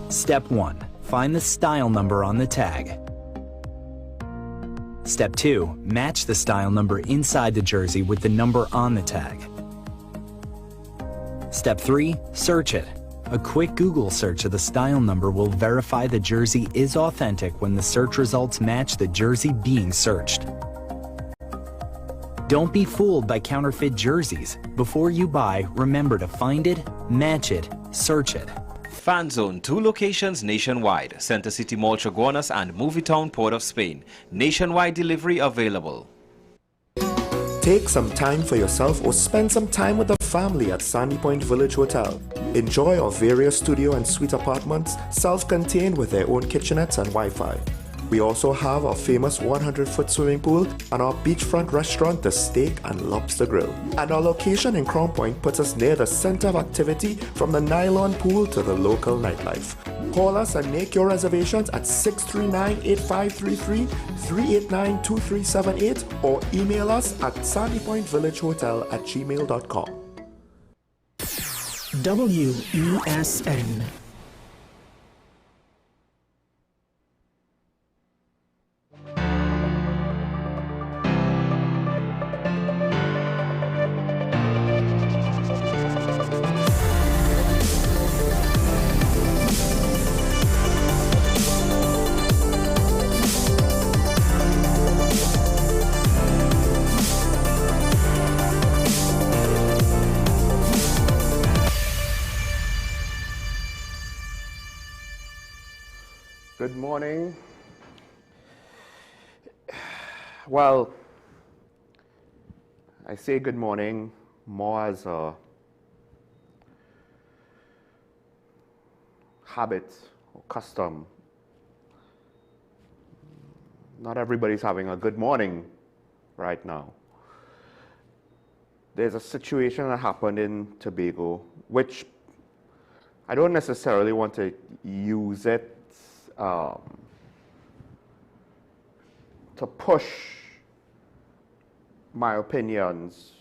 Step 1. Find the style number on the tag. Step 2. Match the style number inside the jersey with the number on the tag. Step 3. Search it. A quick Google search of the style number will verify the jersey is authentic when the search results match the jersey being searched. Don't be fooled by counterfeit jerseys. Before you buy, remember to find it, match it, search it. Fan Zone, 2 locations nationwide. Center City Mall, Chaguanas and Movietown, Port of Spain. Nationwide delivery available. Take some time for yourself or spend some time with the family at Sandy Point Village Hotel. Enjoy our various studio and suite apartments, self-contained with their own kitchenettes and Wi-Fi. We also have our famous 100-foot swimming pool and our beachfront restaurant, The Steak and Lobster Grill. And our location in Crown Point puts us near the center of activity from the nylon pool to the local nightlife. Call us and make your reservations at 639-8533, 389-2378 or email us at sandypointvillagehotel@gmail.com. WESN. Good morning. Well, I say good morning more as a habit or custom. Not everybody's having a good morning right now. There's a situation that happened in Tobago, which I don't necessarily want to use it to push my opinions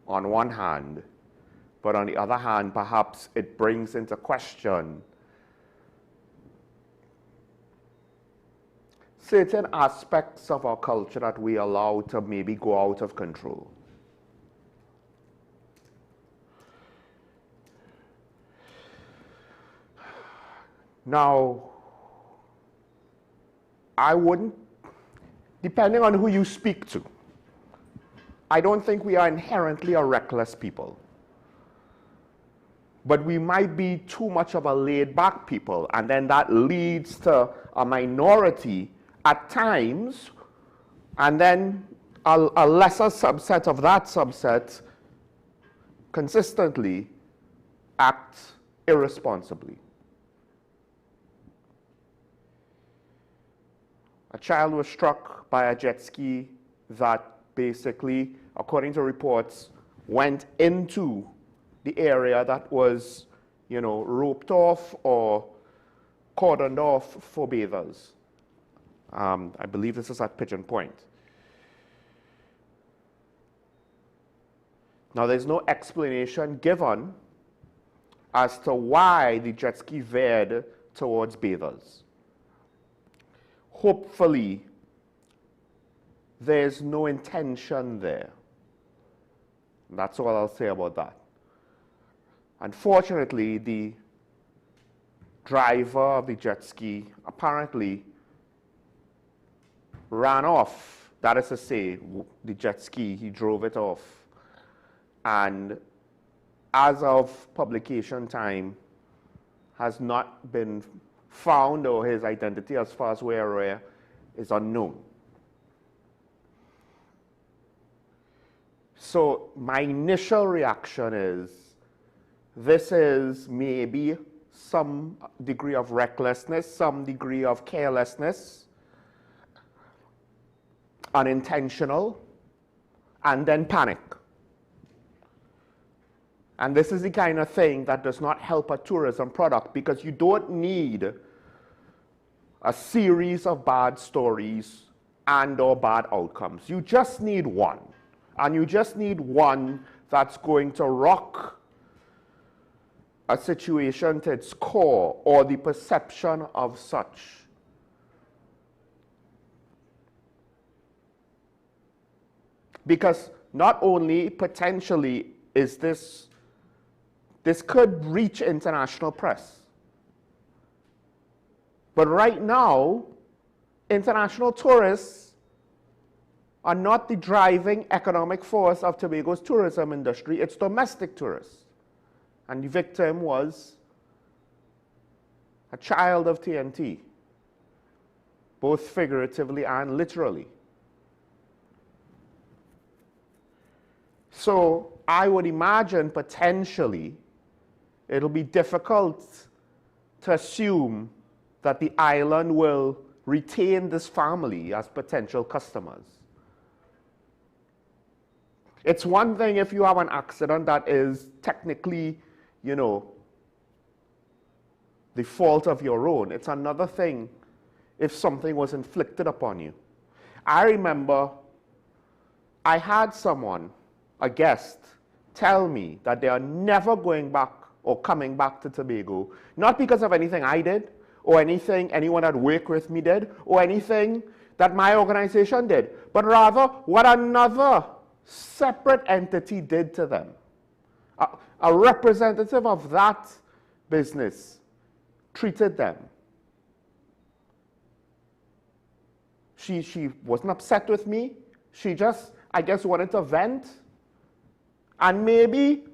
on one hand, but on the other hand, perhaps it brings into question certain aspects of our culture that we allow to maybe go out of control. Now, I wouldn't, depending on who you speak to, I don't think we are inherently a reckless people. But we might be too much of a laid-back people, and then that leads to a minority at times, and then a lesser subset of that subset consistently act irresponsibly. A child was struck by a jet ski that basically, according to reports, went into the area that was, roped off or cordoned off for bathers. I believe this is at Pigeon Point. Now, there's no explanation given as to why the jet ski veered towards bathers. Hopefully, there's no intention there. That's all I'll say about that. Unfortunately, the driver of the jet ski apparently ran off. That is to say, the jet ski, he drove it off. And as of publication time, has not been found, or his identity, as far as we're aware, is unknown. So my initial reaction is, this is maybe some degree of recklessness, some degree of carelessness, unintentional, and then panic. And this is the kind of thing that does not help a tourism product, because you don't need a series of bad stories and or bad outcomes. You just need one. And you just need one that's going to rock a situation to its core or the perception of such. Because not only potentially is this could reach international press, but right now, international tourists are not the driving economic force of Tobago's tourism industry, it's domestic tourists. And the victim was a child of TNT, both figuratively and literally. So I would imagine potentially it'll be difficult to assume that the island will retain this family as potential customers. It's one thing if you have an accident that is technically, you know, the fault of your own. It's another thing if something was inflicted upon you. I remember I had someone, a guest, tell me that they are never going back or coming back to Tobago, not because of anything I did, or anything anyone that worked with me did, or anything that my organization did, but rather what another separate entity did to them. A representative of that business treated them. She wasn't upset with me. She just, I guess, wanted to vent. And maybe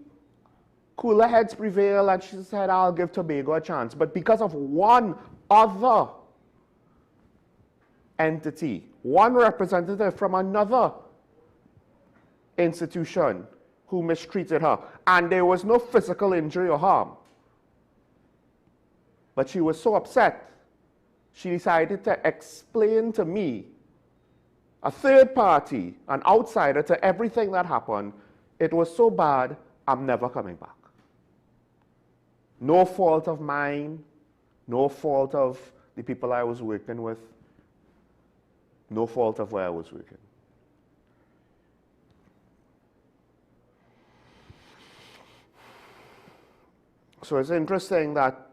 cooler heads prevail and she said, I'll give Tobago a chance. But because of one other entity, one representative from another institution who mistreated her, and there was no physical injury or harm, but she was so upset, she decided to explain to me, a third party, an outsider to everything that happened, it was so bad, I'm never coming back. No fault of mine, no fault of the people I was working with, no fault of where I was working. So it's interesting that,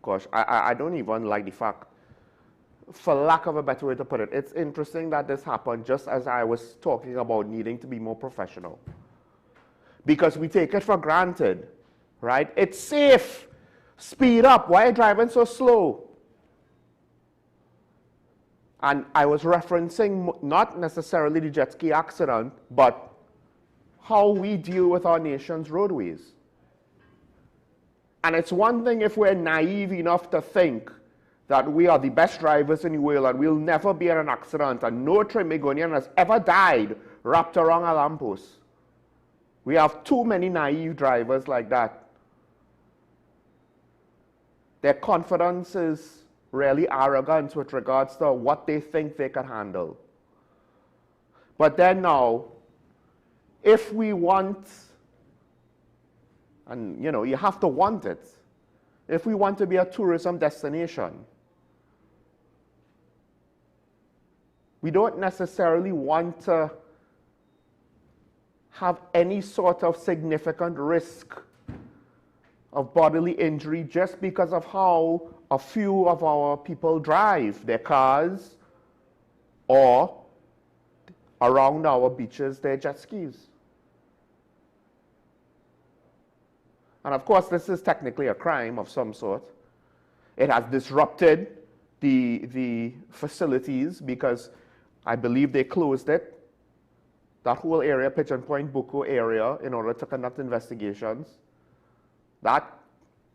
gosh, I don't even like the fact, for lack of a better way to put it, it's interesting that this happened just as I was talking about needing to be more professional. Because we take it for granted, right? It's safe. Speed up. Why are you driving so slow? And I was referencing not necessarily the jet ski accident, but how we deal with our nation's roadways. And it's one thing if we're naive enough to think that we are the best drivers in the world and we'll never be in an accident and no Trimegonian has ever died wrapped around a lamppost. We have too many naive drivers like that. Their confidence is really arrogant with regards to what they think they can handle. But then now, if we want, and you know, you have to want it, if we want to be a tourism destination, we don't necessarily want to have any sort of significant risk of bodily injury just because of how a few of our people drive their cars or around our beaches their jet skis. And of course, this is technically a crime of some sort. It has disrupted the facilities because I believe they closed it, that whole area, Pigeon Point, Bucco area, in order to conduct investigations. That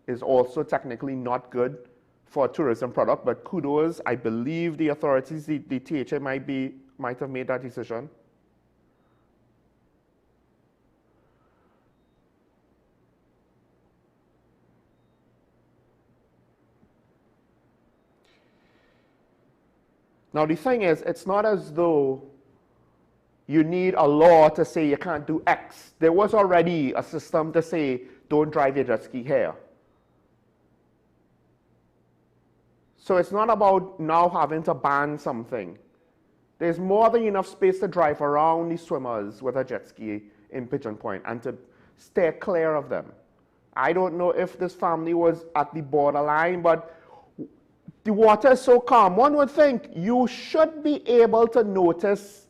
is also technically not good for a tourism product, but kudos, I believe the authorities, the THA might have made that decision. Now the thing is, it's not as though you need a law to say you can't do X. There was already a system to say, don't drive your jet ski here. So it's not about now having to ban something. There's more than enough space to drive around the swimmers with a jet ski in Pigeon Point and to stay clear of them. I don't know if this family was at the borderline, but the water is so calm. One would think you should be able to notice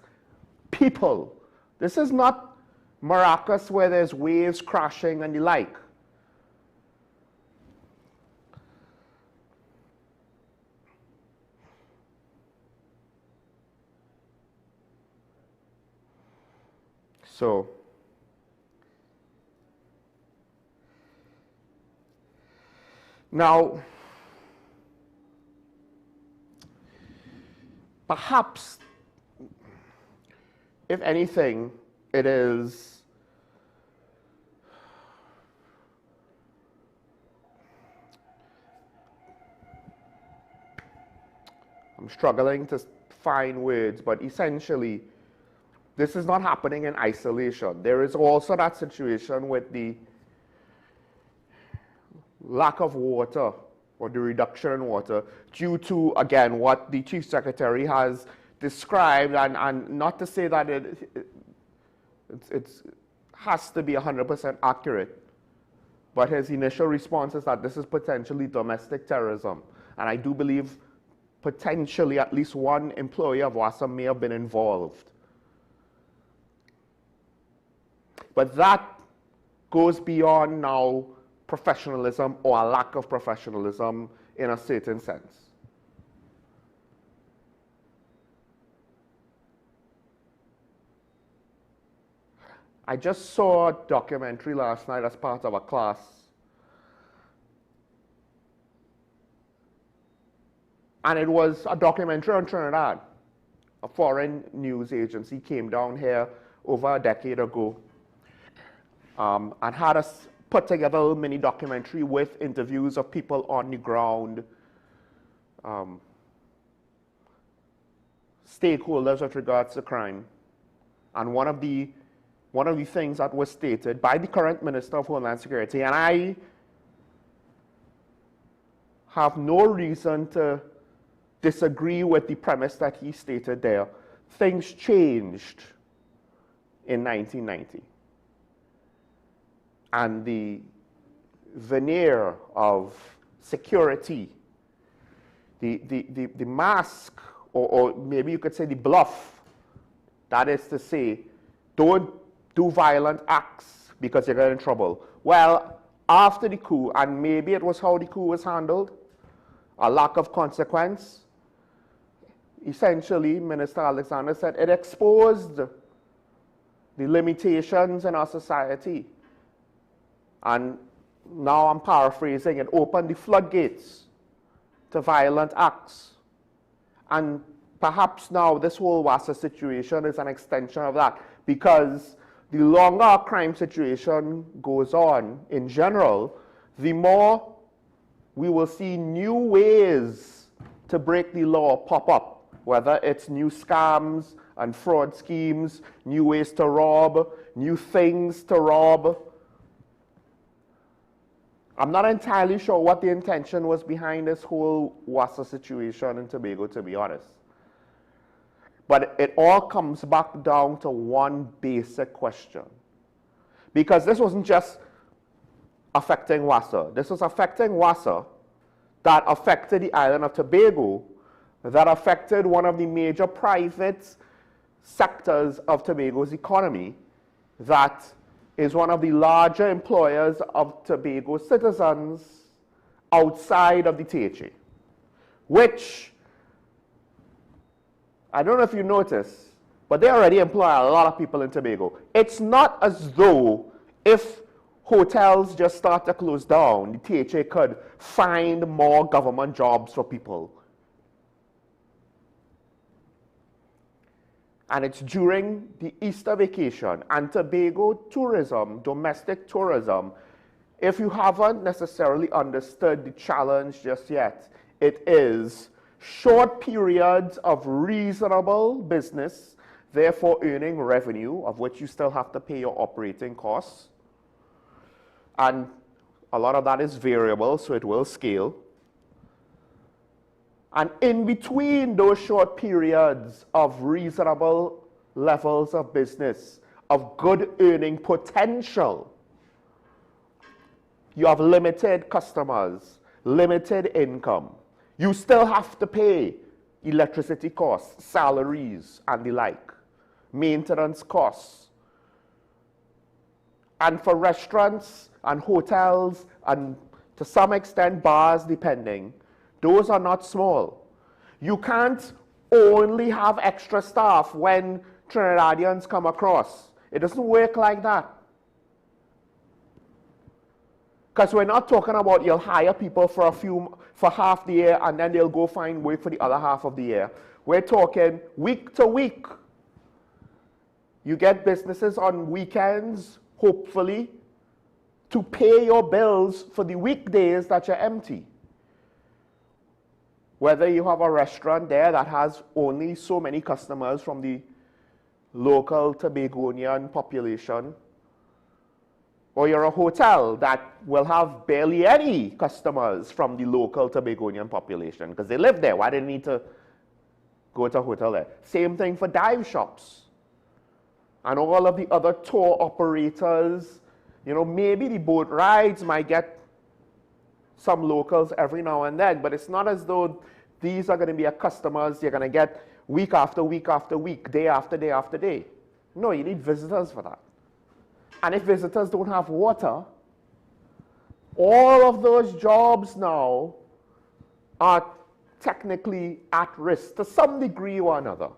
people. This is not Maracas where there's waves crashing and the like. So, now, perhaps, if anything, it is I'm struggling to find words, but essentially, this is not happening in isolation. There is also that situation with the lack of water or the reduction in water due to, again, what the Chief Secretary has described, and not to say that it has to be 100% accurate, but his initial response is that this is potentially domestic terrorism. And I do believe potentially at least one employee of WASA may have been involved. But that goes beyond now professionalism or a lack of professionalism in a certain sense. I just saw a documentary last night as part of a class. And it was a documentary on Trinidad. A foreign news agency came down here over a decade ago and had us put together a mini documentary with interviews of people on the ground, stakeholders with regards to crime. And one of the things that was stated by the current Minister of Homeland Security, and I have no reason to disagree with the premise that he stated there, things changed in 1990. And the veneer of security, the mask, or maybe you could say the bluff, that is to say, don't do violent acts because you're getting in trouble. Well, after the coup, and maybe it was how the coup was handled, a lack of consequence, essentially, Minister Alexander said it exposed the limitations in our society. And now I'm paraphrasing, it opened the floodgates to violent acts. And perhaps now this whole WASA situation is an extension of that, because the longer our crime situation goes on in general, the more we will see new ways to break the law pop up, whether it's new scams and fraud schemes, new ways to rob, new things to rob. I'm not entirely sure what the intention was behind this whole WASA situation in Tobago, to be honest. But it all comes back down to one basic question. Because this wasn't just affecting WASA. This was affecting WASA that affected the island of Tobago, that affected one of the major private sectors of Tobago's economy, that is one of the larger employers of Tobago citizens outside of the THA, which, I don't know if you notice, but they already employ a lot of people in Tobago. It's not as though if hotels just start to close down, the THA could find more government jobs for people. And it's during the Easter vacation, and Tobago tourism, domestic tourism, if you haven't necessarily understood the challenge just yet, it is short periods of reasonable business, therefore earning revenue, of which you still have to pay your operating costs. And a lot of that is variable, so it will scale. And in between those short periods of reasonable levels of business, of good earning potential, you have limited customers, limited income. You still have to pay electricity costs, salaries, and the like, maintenance costs. And for restaurants and hotels, and to some extent bars depending, those are not small. You can't only have extra staff when Trinidadians come across. It doesn't work like that. Because we're not talking about you'll hire people for half the year and then they'll go find work for the other half of the year. We're talking week to week. You get businesses on weekends, hopefully, to pay your bills for the weekdays that you're empty. Whether you have a restaurant there that has only so many customers from the local Tobagonian population, or you're a hotel that will have barely any customers from the local Tobagonian population because they live there. Why do they need to go to a hotel there? Same thing for dive shops. And all of the other tour operators, you know, maybe the boat rides might get some locals every now and then, but it's not as though these are going to be your customers you're going to get week after week after week, day after day after day. No, you need visitors for that. And if visitors don't have water, all of those jobs now are technically at risk to some degree or another.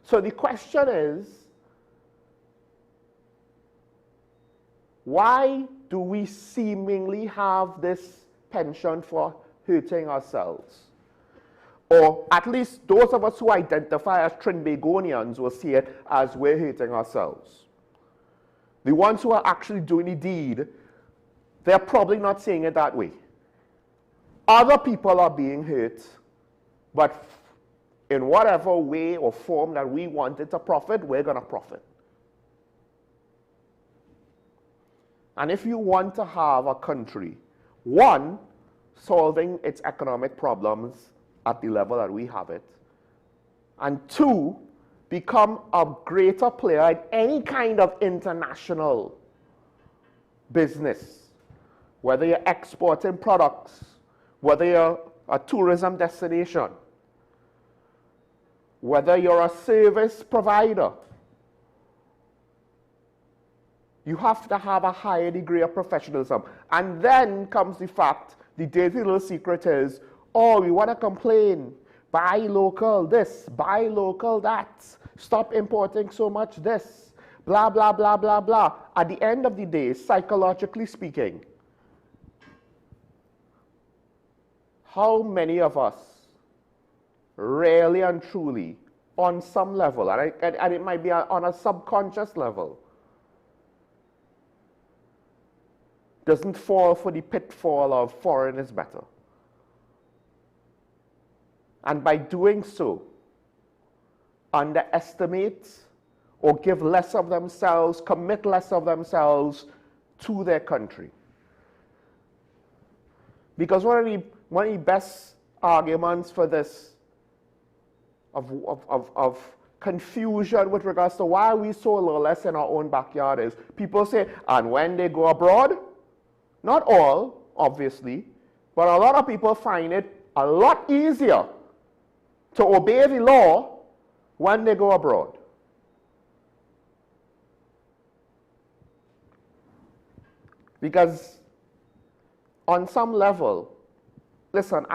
So the question is, why do we seemingly have this penchant for hurting ourselves? Or at least those of us who identify as Trinbagonians will see it as we're hurting ourselves. The ones who are actually doing the deed, they're probably not saying it that way. Other people are being hurt, but in whatever way or form that we wanted to profit, we're going to profit. And if you want to have a country, one, solving its economic problems at the level that we have it, and two, become a greater player in any kind of international business, whether you're exporting products, whether you're a tourism destination, whether you're a service provider, you have to have a higher degree of professionalism. And then comes the fact, the dirty little secret is, oh, we want to complain. Buy local this, buy local that. Stop importing so much this. Blah, blah, blah, blah, blah. At the end of the day, psychologically speaking, how many of us really and truly, on some level, and it might be on a subconscious level, doesn't fall for the pitfall of foreign is better? And by doing so, underestimate or give less of themselves, commit less of themselves to their country. Because one of the best arguments for this, of confusion with regards to why we so little less in our own backyard is, people say, and when they go abroad, not all, obviously, but a lot of people find it a lot easier to obey the law when they go abroad. Because on some level, listen,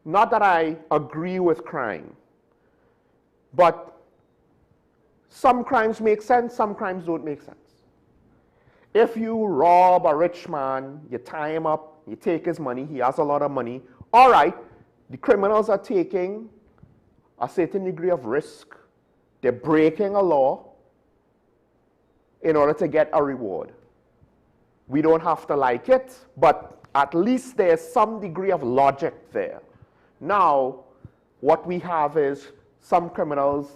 not that I agree with crime, but some crimes make sense, some crimes don't make sense. If you rob a rich man, you tie him up, you take his money, he has a lot of money, all right, the criminals are taking a certain degree of risk. They're breaking a law in order to get a reward. We don't have to like it, but at least there's some degree of logic there. Now, what we have is some criminals,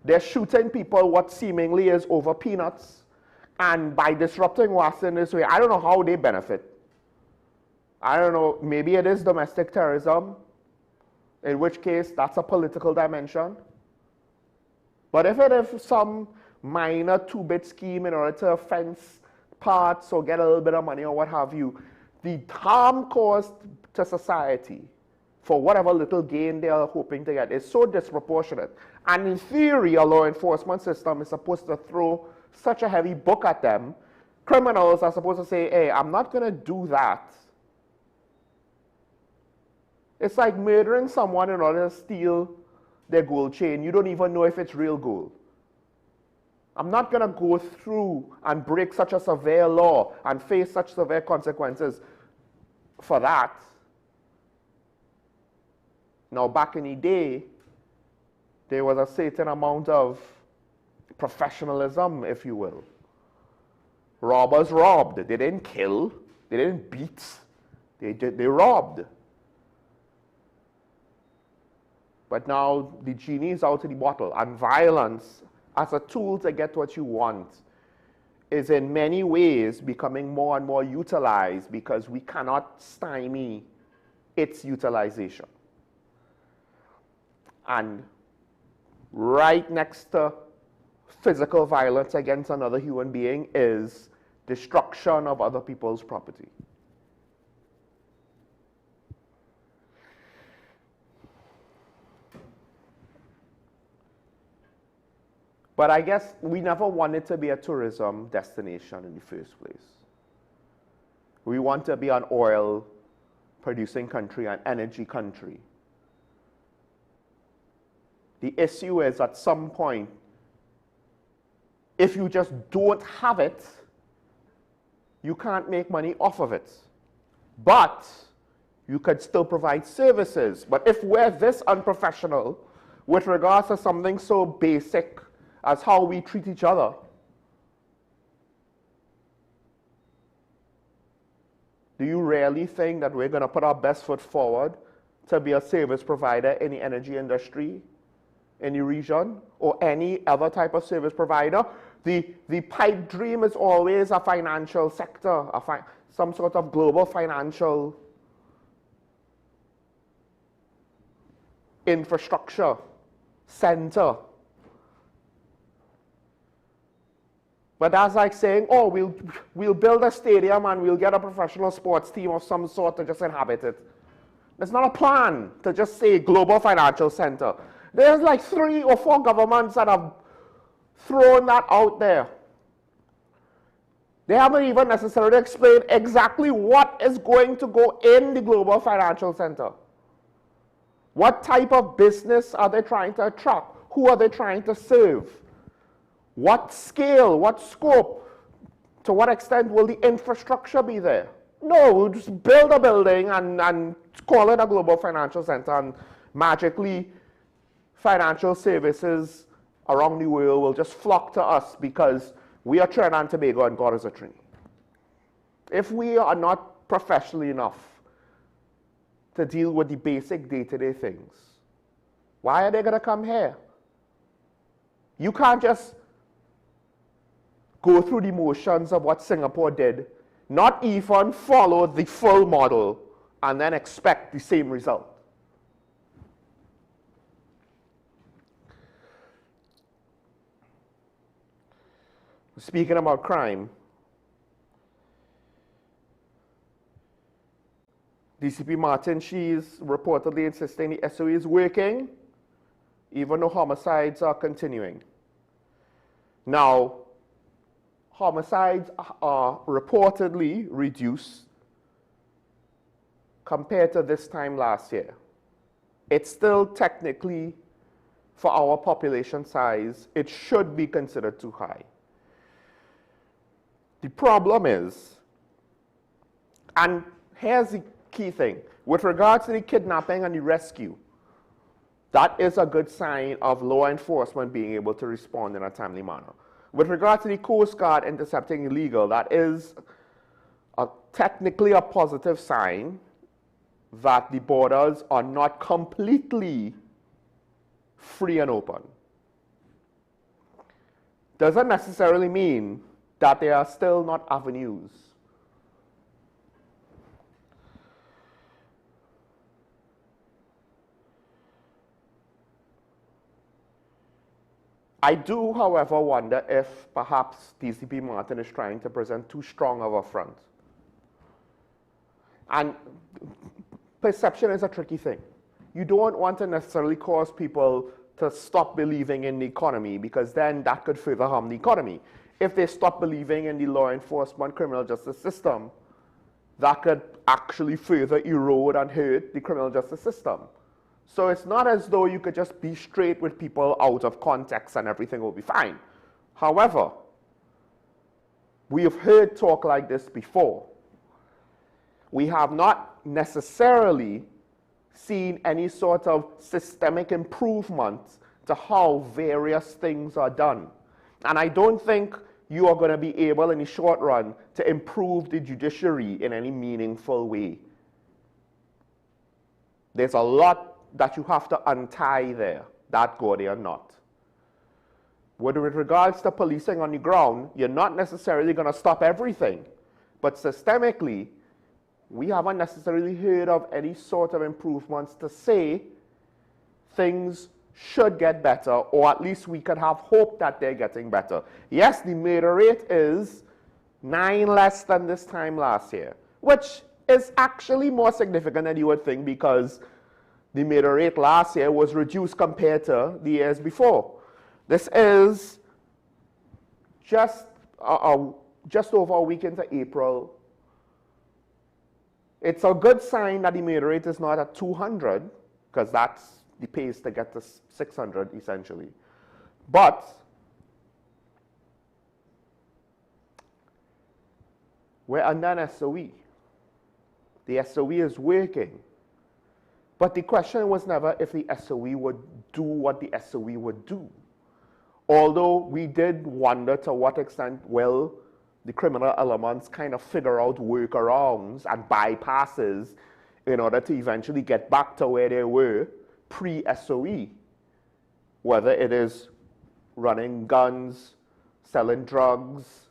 they're shooting people what seemingly is over peanuts, and by disrupting WASN this way, I don't know how they benefit. I don't know, maybe it is domestic terrorism, in which case that's a political dimension. But if it is some minor two-bit scheme in order to fence parts or get a little bit of money or what have you, the harm caused to society for whatever little gain they are hoping to get is so disproportionate. And in theory, a law enforcement system is supposed to throw such a heavy book at them. Criminals are supposed to say, hey, I'm not going to do that. It's like murdering someone in order to steal their gold chain. You don't even know if it's real gold. I'm not going to go through and break such a severe law and face such severe consequences for that. Now, back in the day, there was a certain amount of professionalism, if you will. Robbers robbed. They didn't kill. They didn't beat. They robbed. But now the genie is out of the bottle, and violence as a tool to get what you want is in many ways becoming more and more utilized because we cannot stymie its utilization. And right next to physical violence against another human being is destruction of other people's property. But I guess we never wanted to be a tourism destination in the first place. We want to be an oil producing country, an energy country. The issue is at some point, if you just don't have it, you can't make money off of it. But you could still provide services. But if we're this unprofessional with regards to something so basic as how we treat each other, do you really think that we're going to put our best foot forward to be a service provider in the energy industry in the region or any other type of service provider? The pipe dream is always a financial sector, some sort of global financial infrastructure center. But that's like saying, oh, we'll build a stadium and we'll get a professional sports team of some sort to just inhabit it. There's not a plan to just say global financial center. There's like 3 or 4 governments that have thrown that out there. They haven't even necessarily explained exactly what is going to go in the global financial center. What type of business are they trying to attract? Who are they trying to serve? What scale, what scope, to what extent will the infrastructure be there? No, we'll just build a building and call it a global financial center, and magically financial services around the world will just flock to us because we are Trinidad and Tobago and God is a Trini. If we are not professional enough to deal with the basic day-to-day things, why are they going to come here? You can't just go through the motions of what Singapore did, not even follow the full model, and then expect the same result. Speaking about crime, DCP Martin, she's reportedly insisting the SOE is working, even though homicides are continuing. Now, homicides are reportedly reduced compared to this time last year. It's still technically, for our population size, it should be considered too high. The problem is, and here's the key thing, with regards to the kidnapping and the rescue, that is a good sign of law enforcement being able to respond in a timely manner. With regard to the Coast Guard intercepting illegal, that is technically a positive sign that the borders are not completely free and open. Doesn't necessarily mean that there are still not avenues. I do, however, wonder if perhaps DCP Martin is trying to present too strong of a front. And perception is a tricky thing. You don't want to necessarily cause people to stop believing in the economy, because then that could further harm the economy. If they stop believing in the law enforcement criminal justice system, that could actually further erode and hurt the criminal justice system. So it's not as though you could just be straight with people out of context and everything will be fine. However, we have heard talk like this before. We have not necessarily seen any sort of systemic improvement to how various things are done. And I don't think you are going to be able in the short run to improve the judiciary in any meaningful way. There's a lot that you have to untie there, that go there or not. With regards to policing on the ground, you're not necessarily going to stop everything, but systemically, we haven't necessarily heard of any sort of improvements to say things should get better, or at least we could have hope that they're getting better. Yes, the murder rate is 9 less than this time last year, which is actually more significant than you would think, because the murder rate last year was reduced compared to the years before. This is just over a week into April. It's a good sign that the murder rate is not at 200, because that's the pace to get to 600, essentially. But we're under an SOE. The SOE is working. But the question was never if the SOE would do what the SOE would do. Although we did wonder to what extent will the criminal elements kind of figure out workarounds and bypasses in order to eventually get back to where they were pre-SOE, whether it is running guns, selling drugs,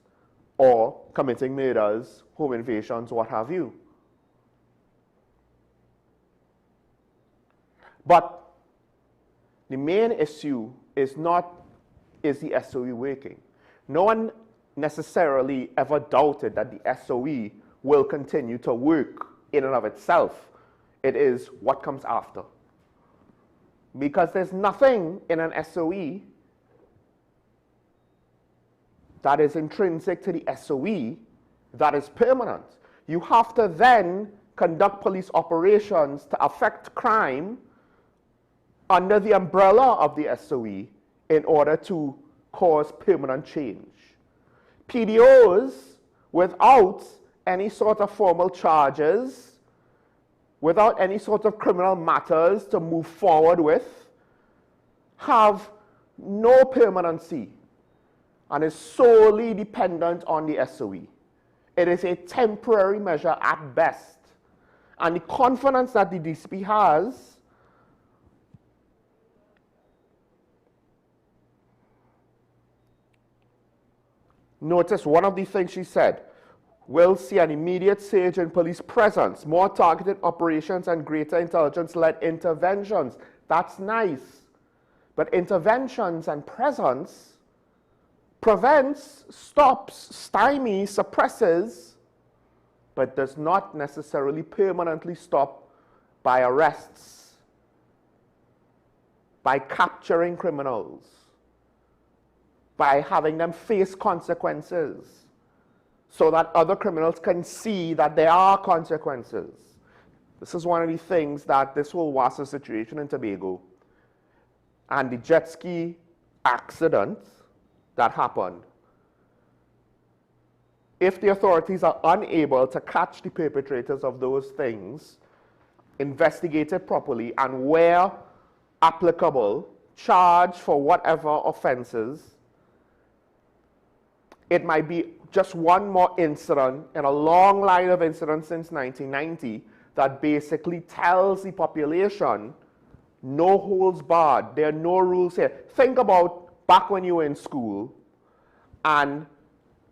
or committing murders, home invasions, what have you. But the main issue is not, is the SOE working? No one necessarily ever doubted that the SOE will continue to work in and of itself. It is what comes after. Because there's nothing in an SOE that is intrinsic to the SOE that is permanent. You have to then conduct police operations to affect crime under the umbrella of the SOE in order to cause permanent change. PDOs, without any sort of formal charges, without any sort of criminal matters to move forward with, have no permanency and is solely dependent on the SOE. It is a temporary measure at best. And the confidence that the DCP has notice one of the things she said, we'll see an immediate surge in police presence, more targeted operations and greater intelligence-led interventions. That's nice. But interventions and presence prevents, stops, stymies, suppresses, but does not necessarily permanently stop by arrests, by capturing criminals, by having them face consequences so that other criminals can see that there are consequences. This is one of the things that this whole WASA situation in Tobago and the jet ski accident that happened, if the authorities are unable to catch the perpetrators of those things, investigate it properly, and where applicable, charge for whatever offenses, it might be just one more incident in a long line of incidents since 1990 that basically tells the population, no holds barred, there are no rules here. Think about back when you were in school, and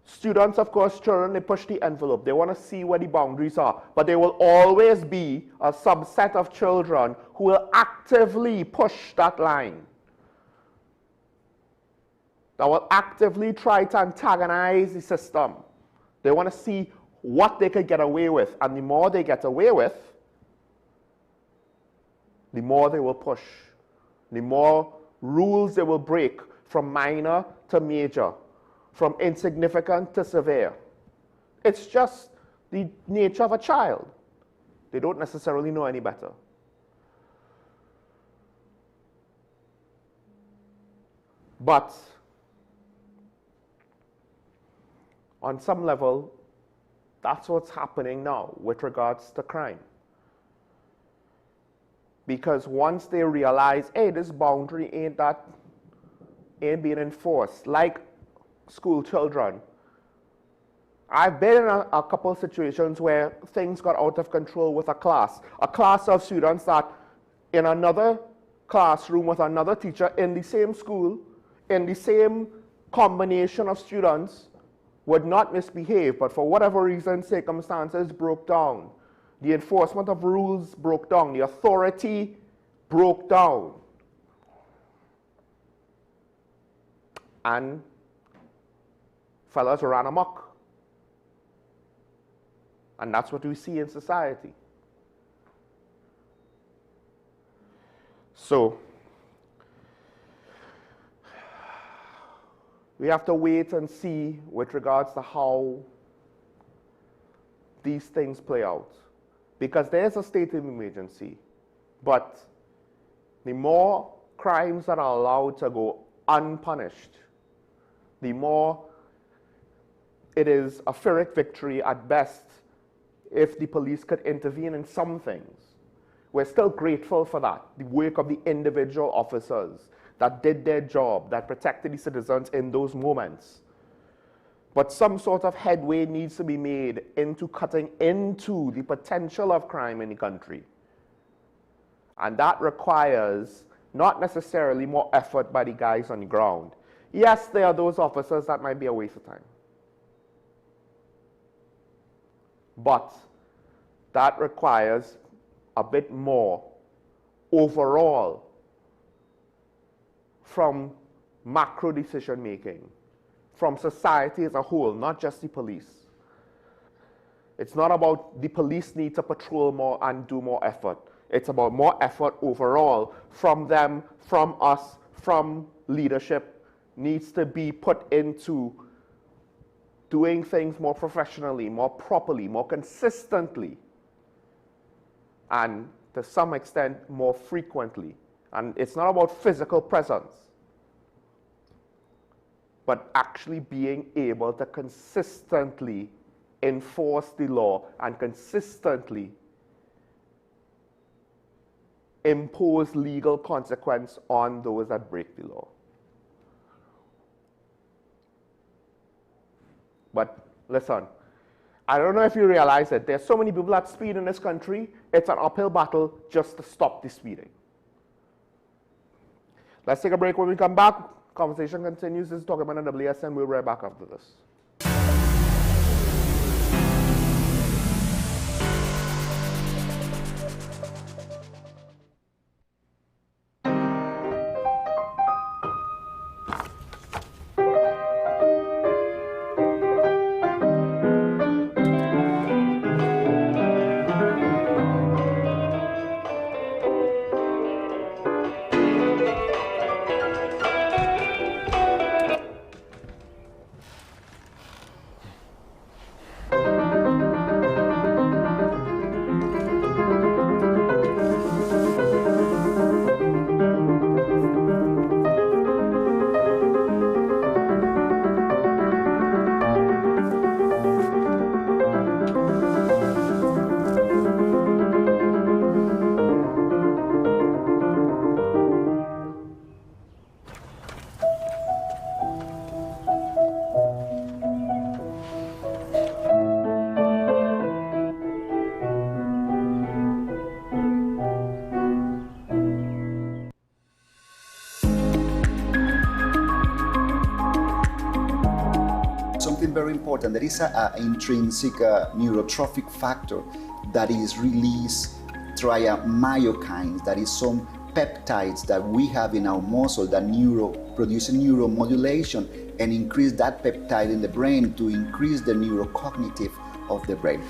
students, of course, children, they push the envelope. They want to see where the boundaries are. But there will always be a subset of children who will actively push that line. that will actively try to antagonize the system. They want to see what they could get away with, and the more they get away with, the more they will push, the more rules they will break, from minor to major, from insignificant to severe. It's just the nature of a child. They don't necessarily know any better. But on some level, that's what's happening now with regards to crime. Because once they realize, hey, this boundary ain't being enforced, like school children. I've been in a couple of situations where things got out of control with a class of students that in another classroom with another teacher in the same school, in the same combination of students, would not misbehave, but for whatever reason, circumstances broke down. The enforcement of rules broke down. The authority broke down. And fellas ran amok. And that's what we see in society. So, we have to wait and see with regards to how these things play out. Because there's a state of emergency, but the more crimes that are allowed to go unpunished, the more it is a Pyrrhic victory at best if the police could intervene in some things. We're still grateful for that, the work of the individual officers that did their job, that protected the citizens in those moments. But some sort of headway needs to be made into cutting into the potential of crime in the country. And that requires not necessarily more effort by the guys on the ground. Yes, there are those officers that might be a waste of time. But that requires a bit more overall from macro decision making, from society as a whole, not just the police. It's not about the police need to patrol more and do more effort. It's about more effort overall from them, from us, from leadership, needs to be put into doing things more professionally, more properly, more consistently, and to some extent more frequently. And it's not about physical presence, but actually being able to consistently enforce the law and consistently impose legal consequence on those that break the law. But listen, I don't know if you realize it, there's so many people that speed in this country, it's an uphill battle just to stop the speeding. Let's take a break. When we come back, conversation continues. This is Talking About the WSN. We'll be right back after this. Very important. There is an intrinsic neurotrophic factor that is released through myokines, that is some peptides that we have in our muscle that produce neuromodulation and increase that peptide in the brain to increase the neurocognitive of the brain.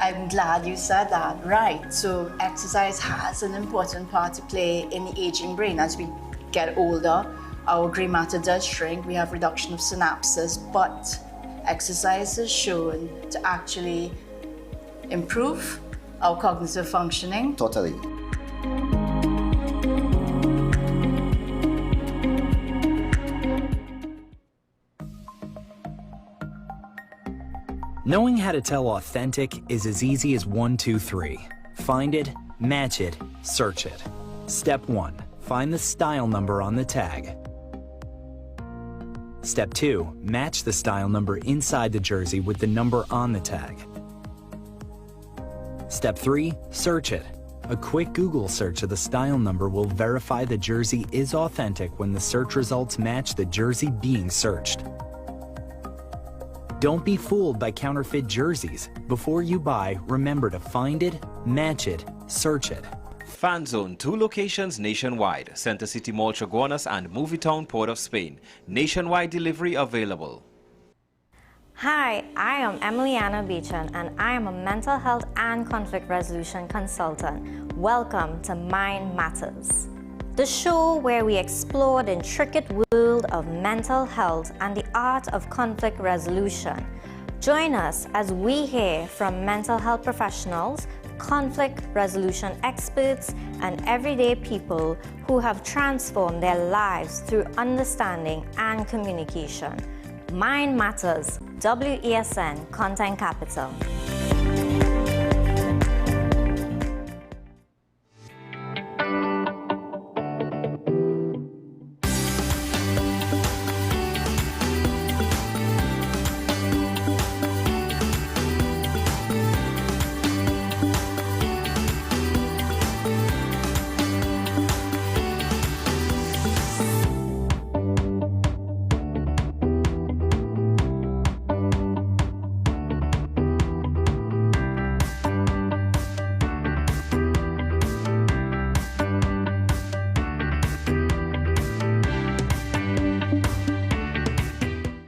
I'm glad you said that. Right. So exercise has an important part to play in the aging brain. As we get older, our gray matter does shrink. We have reduction of synapses, but exercise is shown to actually improve our cognitive functioning. Totally. Knowing how to tell authentic is as easy as 1, 2, 3. Find it, match it, search it. Step 1. Find the style number on the tag. Step 2. Match the style number inside the jersey with the number on the tag. Step 3. Search it. A quick Google search of the style number will verify the jersey is authentic when the search results match the jersey being searched. Don't be fooled by counterfeit jerseys. Before you buy, remember to find it, match it, search it. Fan Zone, 2 locations nationwide. Center City Mall, Chaguanas and Movietown, Port of Spain. Nationwide delivery available. Hi, I am Emiliana Beechan and I am a mental health and conflict resolution consultant. Welcome to Mind Matters, the show where we explore the intricate world of mental health and the art of conflict resolution. Join us as we hear from mental health professionals, conflict resolution experts, and everyday people who have transformed their lives through understanding and communication. Mind Matters, WESN Content Capital.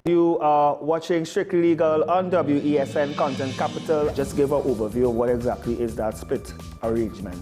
You are watching Strictly Legal on WESN Content Capital. Just give an overview of what exactly is that split arrangement.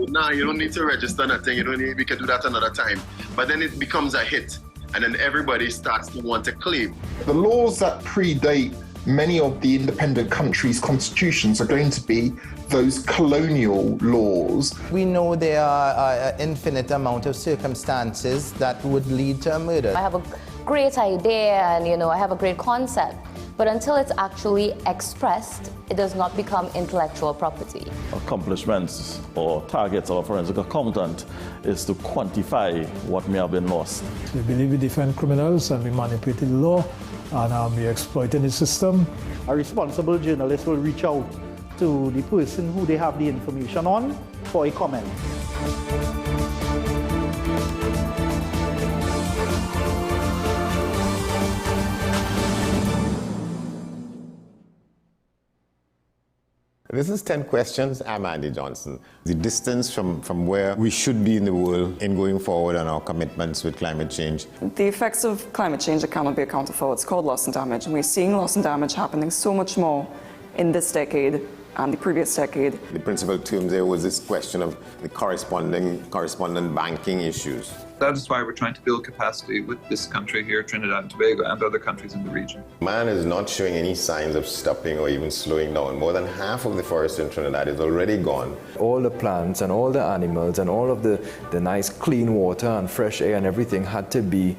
Now you don't need to register nothing. You don't need. We can do that another time. But then it becomes a hit, and then everybody starts to want to claim. The laws that predate many of the independent countries' constitutions are going to be those colonial laws. We know there are an infinite amount of circumstances that would lead to a murder. I have a great idea and I have a great concept, but until it's actually expressed, it does not become intellectual property. Accomplishments or targets of a forensic accountant is to quantify what may have been lost. We believe we defend criminals and we manipulated the law and we exploiting the system. A responsible journalist will reach out to the person who they have the information on for a comment. This is 10 Questions. I'm Andy Johnson. The distance from where we should be in the world in going forward on our commitments with climate change. The effects of climate change that cannot be accounted for. It's called loss and damage. And we're seeing loss and damage happening so much more in this decade and the previous decade. The principal term there was this question of the correspondent banking issues. That is why we're trying to build capacity with this country here, Trinidad and Tobago, and other countries in the region. Man is not showing any signs of stopping or even slowing down. More than half of the forest in Trinidad is already gone. All the plants and all the animals and all of the nice clean water and fresh air and everything had to be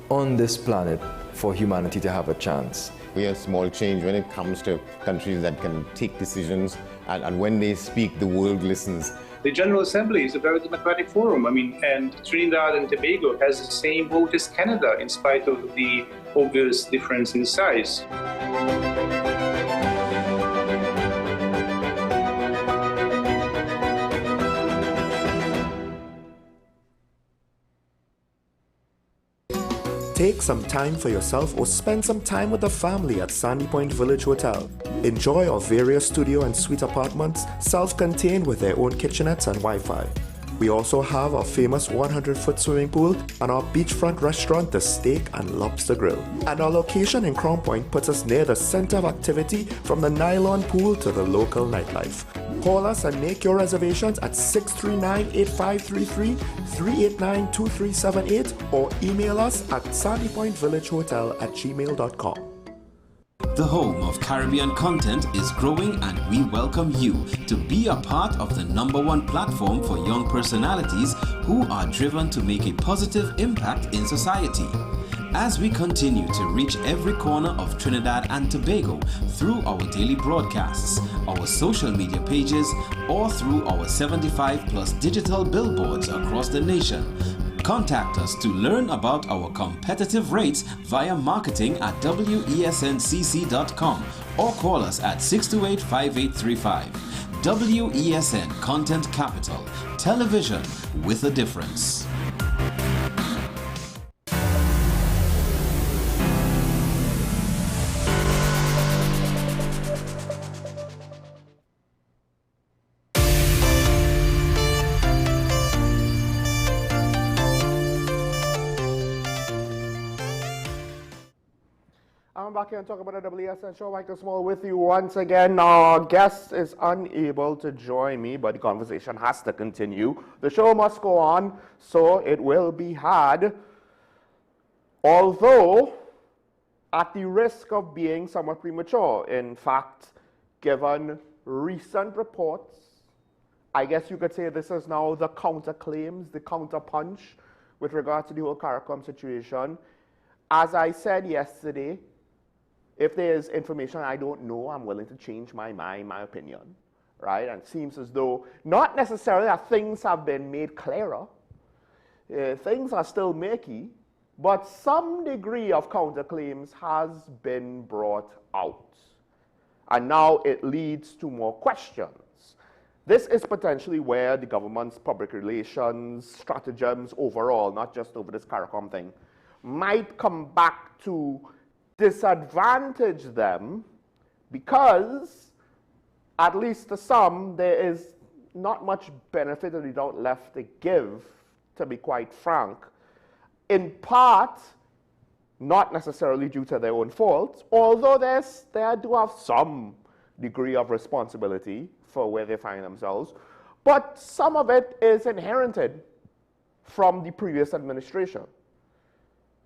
on this planet for humanity to have a chance. We have small change when it comes to countries that can take decisions, and when they speak, the world listens. The General Assembly is a very democratic forum. And Trinidad and Tobago has the same vote as Canada, in spite of the obvious difference in size. Take some time for yourself or spend some time with the family at Sandy Point Village Hotel. Enjoy our various studio and suite apartments, self-contained with their own kitchenettes and Wi-Fi. We also have our famous 100-foot swimming pool and our beachfront restaurant, the Steak and Lobster Grill. And our location in Crown Point puts us near the center of activity from the nylon pool to the local nightlife. Call us and make your reservations at 639-8533, 389-2378, or email us at sandypointvillagehotel@gmail.com. The home of Caribbean content is growing, and we welcome you to be a part of the #1 platform for young personalities who are driven to make a positive impact in society. As we continue to reach every corner of Trinidad and Tobago through our daily broadcasts, our social media pages, or through our 75+ digital billboards across the nation, contact us to learn about our competitive rates via marketing at wesncc.com or call us at 628-5835. WESN Content Capital, television with a difference. I'm back here and talk about the WSN show. Michael Small with you once again. Our guest is unable to join me, but the conversation has to continue. The show must go on, so it will be had. Although, at the risk of being somewhat premature, in fact, given recent reports, I guess you could say this is now the counterclaims, the counterpunch with regard to the whole CARICOM situation. As I said yesterday, if there's information I don't know, I'm willing to change my mind, my opinion, right? And it seems as though not necessarily that things have been made clearer. Things are still murky, but some degree of counterclaims has been brought out. And now it leads to more questions. This is potentially where the government's public relations stratagems overall, not just over this CARICOM thing, might come back to disadvantage them, because, at least to some, there is not much benefit of the doubt left to give, to be quite frank, in part, not necessarily due to their own fault, although they do have some degree of responsibility for where they find themselves, but some of it is inherited from the previous administration.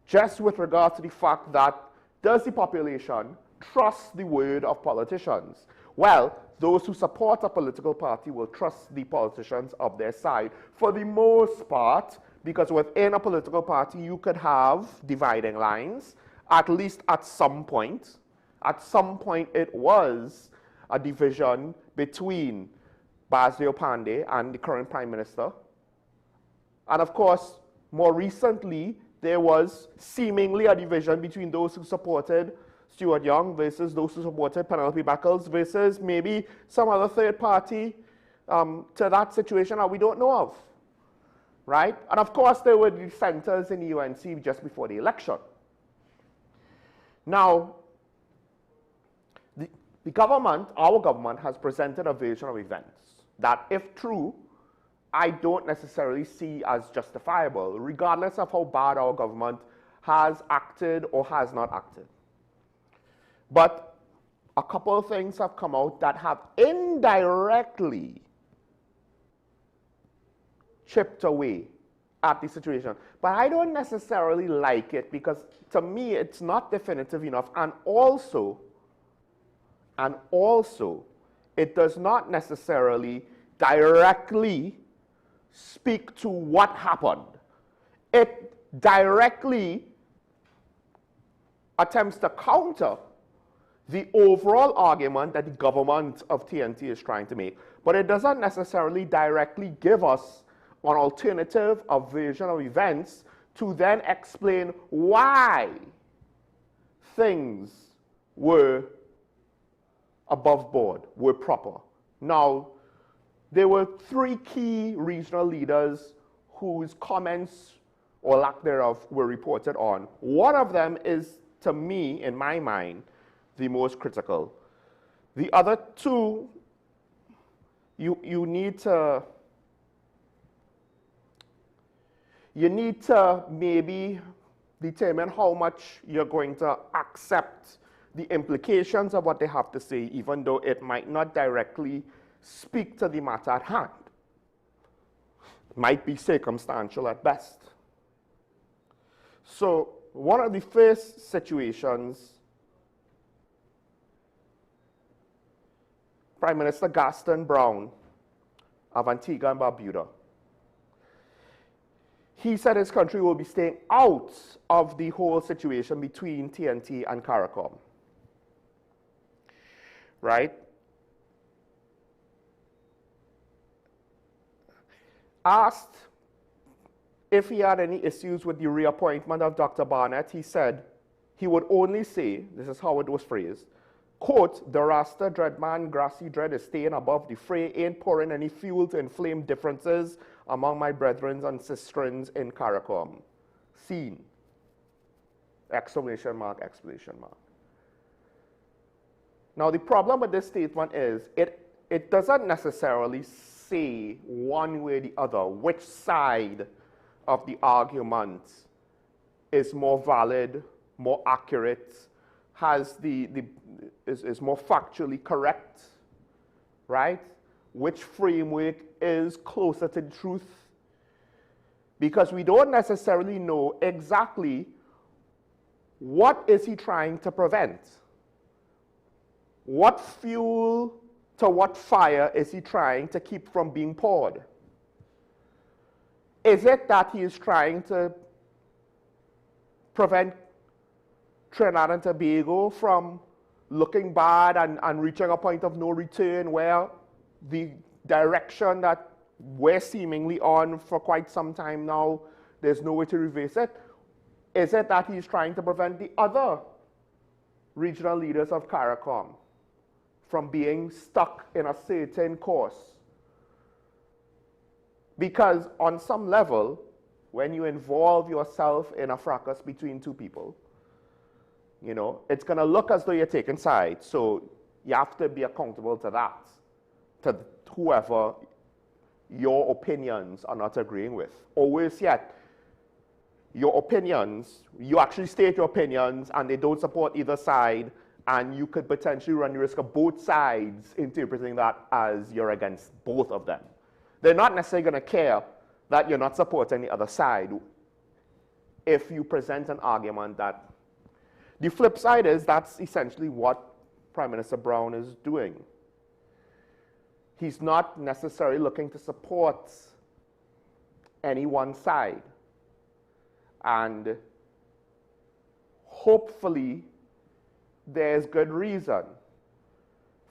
Just with regard to the fact that, does the population trust the word of politicians? Well, those who support a political party will trust the politicians of their side for the most part, because within a political party you could have dividing lines, at least at some point. At some point it was a division between Basil Pandey and the current Prime Minister. And of course, more recently, there was seemingly a division between those who supported Stuart Young versus those who supported Penelope Beckles versus maybe some other third party to that situation that we don't know of, right? And of course, there were dissenters in the UNC just before the election. Now, the government, our government, has presented a version of events that, if true, I don't necessarily see as justifiable, regardless of how bad our government has acted or has not acted. But a couple of things have come out that have indirectly chipped away at the situation. But I don't necessarily like it, because to me it's not definitive enough, and also it does not necessarily directly speak to what happened. It directly attempts to counter the overall argument that the government of TNT is trying to make, but it doesn't necessarily directly give us an alternative, a version of events to then explain why things were above board, were proper. Now, there were 3 key regional leaders whose comments or lack thereof were reported on. One of them is, to me, in my mind, the most critical. The other 2, you need to you need to maybe determine how much you're going to accept the implications of what they have to say, even though it might not directly speak to the matter at hand. It might be circumstantial at best. So one of the first situations, Prime Minister Gaston Brown of Antigua and Barbuda, he said his country will be staying out of the whole situation between TNT and CARICOM. Right? Asked if he had any issues with the reappointment of Dr. Barnett, he said he would only say, this is how it was phrased, quote, "The Rasta dreadman grassy dread is staying above the fray, ain't pouring any fuel to inflame differences among my brethren and sisterins in CARICOM. Scene. Exclamation mark, exclamation mark." Now, the problem with this statement is it doesn't necessarily say one way or the other which side of the argument is more valid, more accurate, is more factually correct, right? Which framework is closer to the truth? Because we don't necessarily know exactly what is he trying to prevent. What fuel to what fire is he trying to keep from being poured? Is it that he is trying to prevent Trinidad and Tobago from looking bad and reaching a point of no return where the direction that we're seemingly on for quite some time now, there's no way to reverse it? Is it that he's trying to prevent the other regional leaders of CARICOM from being stuck in a certain course? Because on some level, when you involve yourself in a fracas between two people, you know, it's going to look as though you're taking sides. So you have to be accountable to that, to whoever your opinions are not agreeing with. Or worse yet, your opinions, you actually state your opinions and they don't support either side, and you could potentially run the risk of both sides interpreting that as you're against both of them. They're not necessarily going to care that you're not supporting the other side if you present an argument that... The flip side is that's essentially what Prime Minister Brown is doing. He's not necessarily looking to support any one side. And hopefully there's good reason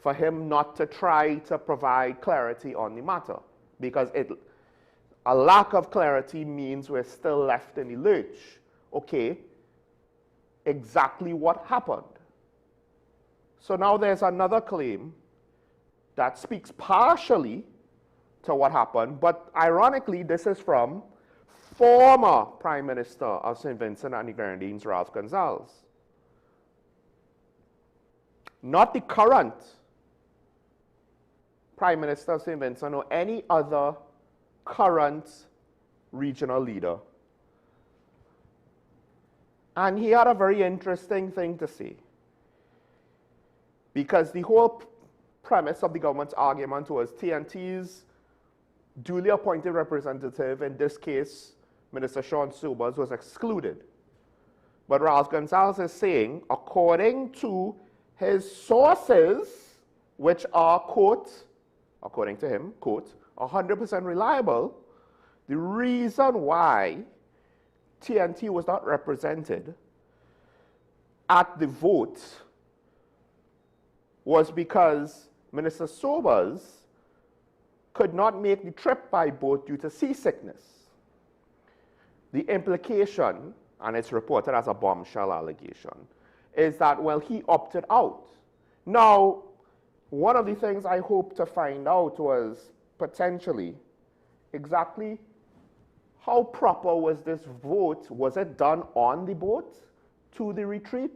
for him not to try to provide clarity on the matter, because a lack of clarity means we're still left in the lurch. Okay, exactly what happened? So now there's another claim that speaks partially to what happened, but ironically this is from former Prime Minister of St. Vincent and the Grenadines, Ralph Gonsalves. Not the current Prime Minister of St. Vincent or any other current regional leader. And he had a very interesting thing to say, because the whole premise of the government's argument was TNT's duly appointed representative, in this case Minister Sean Sobers, was excluded. But Ralph Gonsalves is saying, according to his sources, which are, quote, according to him, quote, 100% reliable, the reason why TNT was not represented at the vote was because Minister Sobers could not make the trip by boat due to seasickness. The implication, and it's reported as a bombshell allegation, is that, well, he opted out. Now, one of the things I hoped to find out was potentially exactly how proper was this vote? Was it done on the boat to the retreat?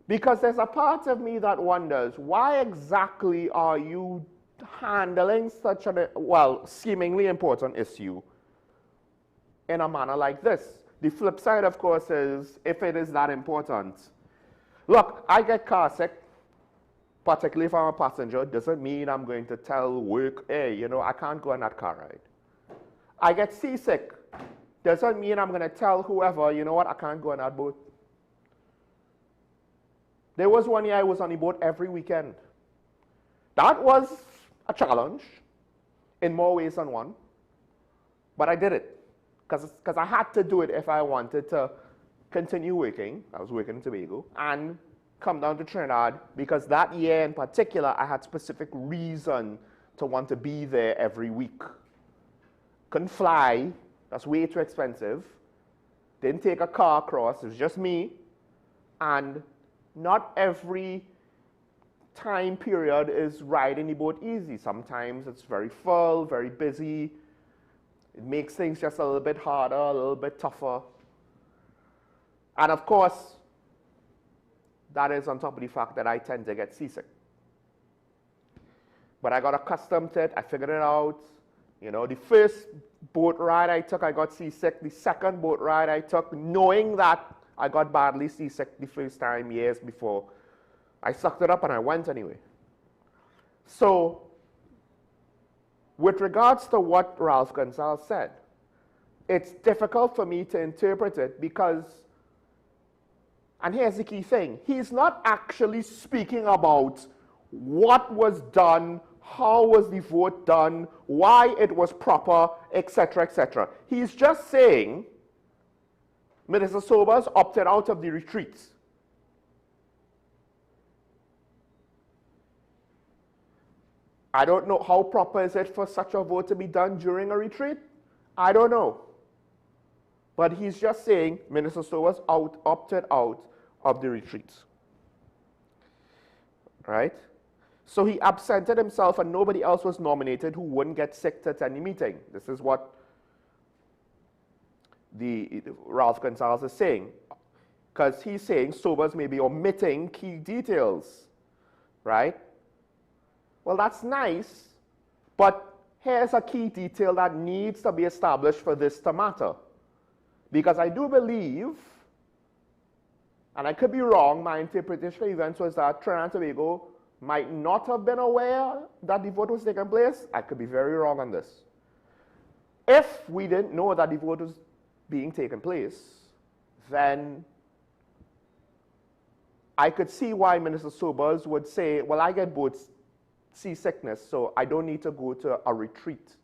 Because there's a part of me that wonders, why exactly are you handling such a, well, seemingly important issue in a manner like this. The flip side, of course, is if it is that important. Look, I get car sick, particularly if I'm a passenger, doesn't mean I'm going to tell work, hey, you know, I can't go on that car ride. I get seasick, doesn't mean I'm going to tell whoever, you know what, I can't go on that boat. There was one year I was on the boat every weekend. That was a challenge in more ways than one, but I did it because I had to do it if I wanted to continue working. I was working in Tobago and come down to Trinidad because that year in particular I had specific reason to want to be there every week. Couldn't fly, that's way too expensive. Didn't take a car across, it was just me. And not every time period is riding the boat easy. Sometimes it's very full, very busy. It makes things just a little bit harder, a little bit tougher. And of course, that is on top of the fact that I tend to get seasick. But I got accustomed to it, I figured it out. You know, the first boat ride I took, I got seasick. The second boat ride I took, knowing that I got badly seasick the first time years before, I sucked it up and I went anyway. So, with regards to what Ralph Gonsalves said, it's difficult for me to interpret it because, and here's the key thing, he's not actually speaking about what was done, how was the vote done, why it was proper, etc., etc. He's just saying Minister Sobers opted out of the retreats. I don't know how proper is it for such a vote to be done during a retreat. I don't know. But he's just saying Minister Sobers opted out of the retreats. Right? So he absented himself and nobody else was nominated who wouldn't get sick to attend the meeting. This is what Ralph Gonsalves is saying. Because he's saying Sobers may be omitting key details. Right? Well, that's nice, but here's a key detail that needs to be established for this to matter. Because I do believe, and I could be wrong, my interpretation of events was that Trinidad and Tobago might not have been aware that the vote was taking place. I could be very wrong on this. If we didn't know that the vote was being taken place, then I could see why Minister Sobers would say, well, I get both seasickness, so I don't need to go to a retreat.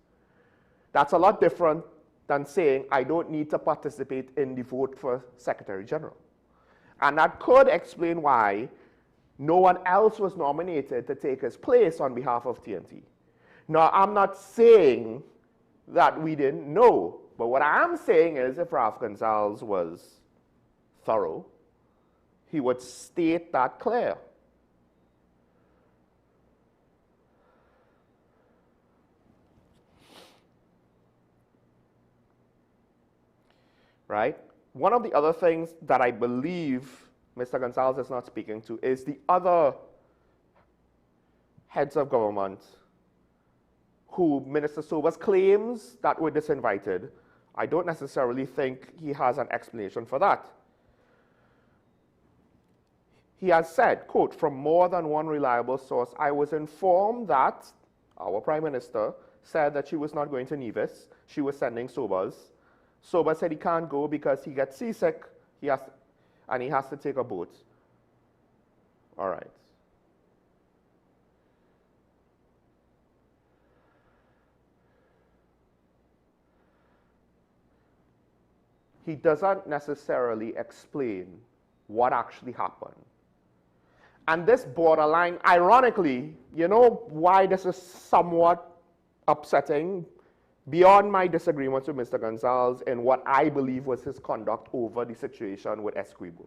That's a lot different than saying I don't need to participate in the vote for Secretary General. And that could explain why no one else was nominated to take his place on behalf of TNT. Now, I'm not saying that we didn't know, but what I am saying is if Ralph Gonsalves was thorough, he would state that clear. Right? One of the other things that I believe Mr. Gonsalves is not speaking to is the other heads of government who Minister Sobers claims that were disinvited. I don't necessarily think he has an explanation for that. He has said, quote, from more than one reliable source, I was informed that our Prime Minister said that she was not going to Nevis, she was sending Sobers. Sobers said he can't go because he gets seasick, and he has to take a boat. All right. He doesn't necessarily explain what actually happened. And this borderline, ironically, you know why this is somewhat upsetting? Beyond my disagreements with Mr. Gonsalves and what I believe was his conduct over the situation with Esquibo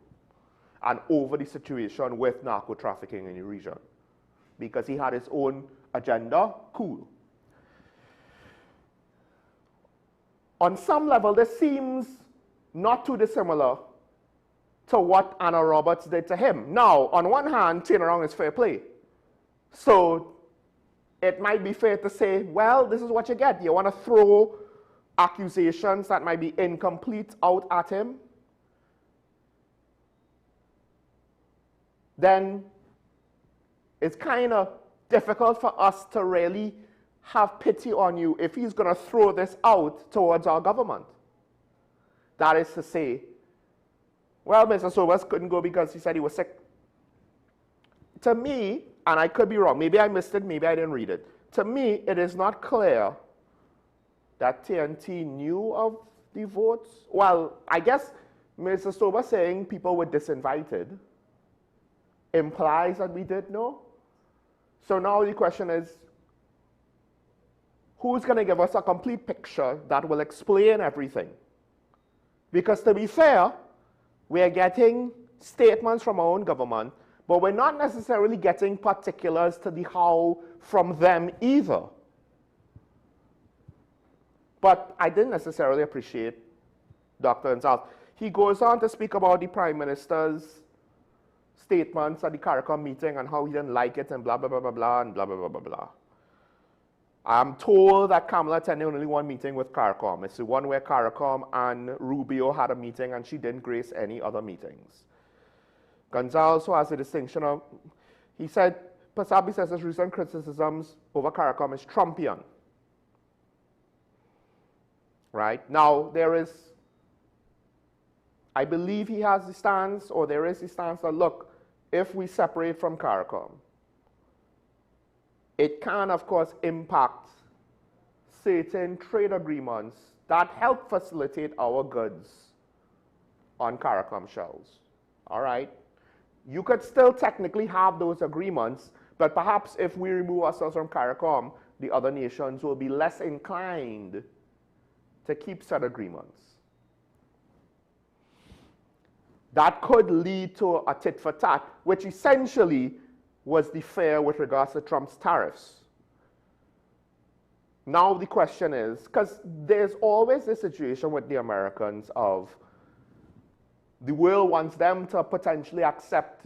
and over the situation with narco-trafficking in the region. Because he had his own agenda, cool. On some level, this seems not too dissimilar to what Anna Roberts did to him. Now, on one hand, turnaround is fair play. So, it might be fair to say, well, this is what you get. You want to throw accusations that might be incomplete out at him, then it's kind of difficult for us to really have pity on you if he's going to throw this out towards our government. That is to say, well, Mr. Sobers couldn't go because he said he was sick. To me, and I could be wrong, maybe I missed it, maybe I didn't read it. To me, it is not clear that TNT knew of the votes. Well, I guess Mr. Sobers saying people were disinvited implies that we did know. So now the question is, who's going to give us a complete picture that will explain everything? Because to be fair, we are getting statements from our own government, but we're not necessarily getting particulars to the how from them either. But I didn't necessarily appreciate Dr. Gonzalez. He goes on to speak about the Prime Minister's statements at the CARICOM meeting and how he didn't like it and blah, blah, blah, blah, blah, and blah, blah, blah, blah, blah. I'm told that Kamala attended only one meeting with CARICOM. It's the one where CARICOM and Rubio had a meeting and she didn't grace any other meetings. Gonzalez also has a distinction of, he said, Pasabi says his recent criticisms over CARICOM is Trumpian. Right? Now, there is, I believe he has the stance, or there is the stance that, look, if we separate from CARICOM, it can, of course, impact certain trade agreements that help facilitate our goods on CARICOM shelves. All right? You could still technically have those agreements, but perhaps if we remove ourselves from CARICOM, the other nations will be less inclined to keep such agreements. That could lead to a tit for tat, which essentially was the fear with regards to Trump's tariffs. Now the question is, because there's always this situation with the Americans of the world wants them to potentially accept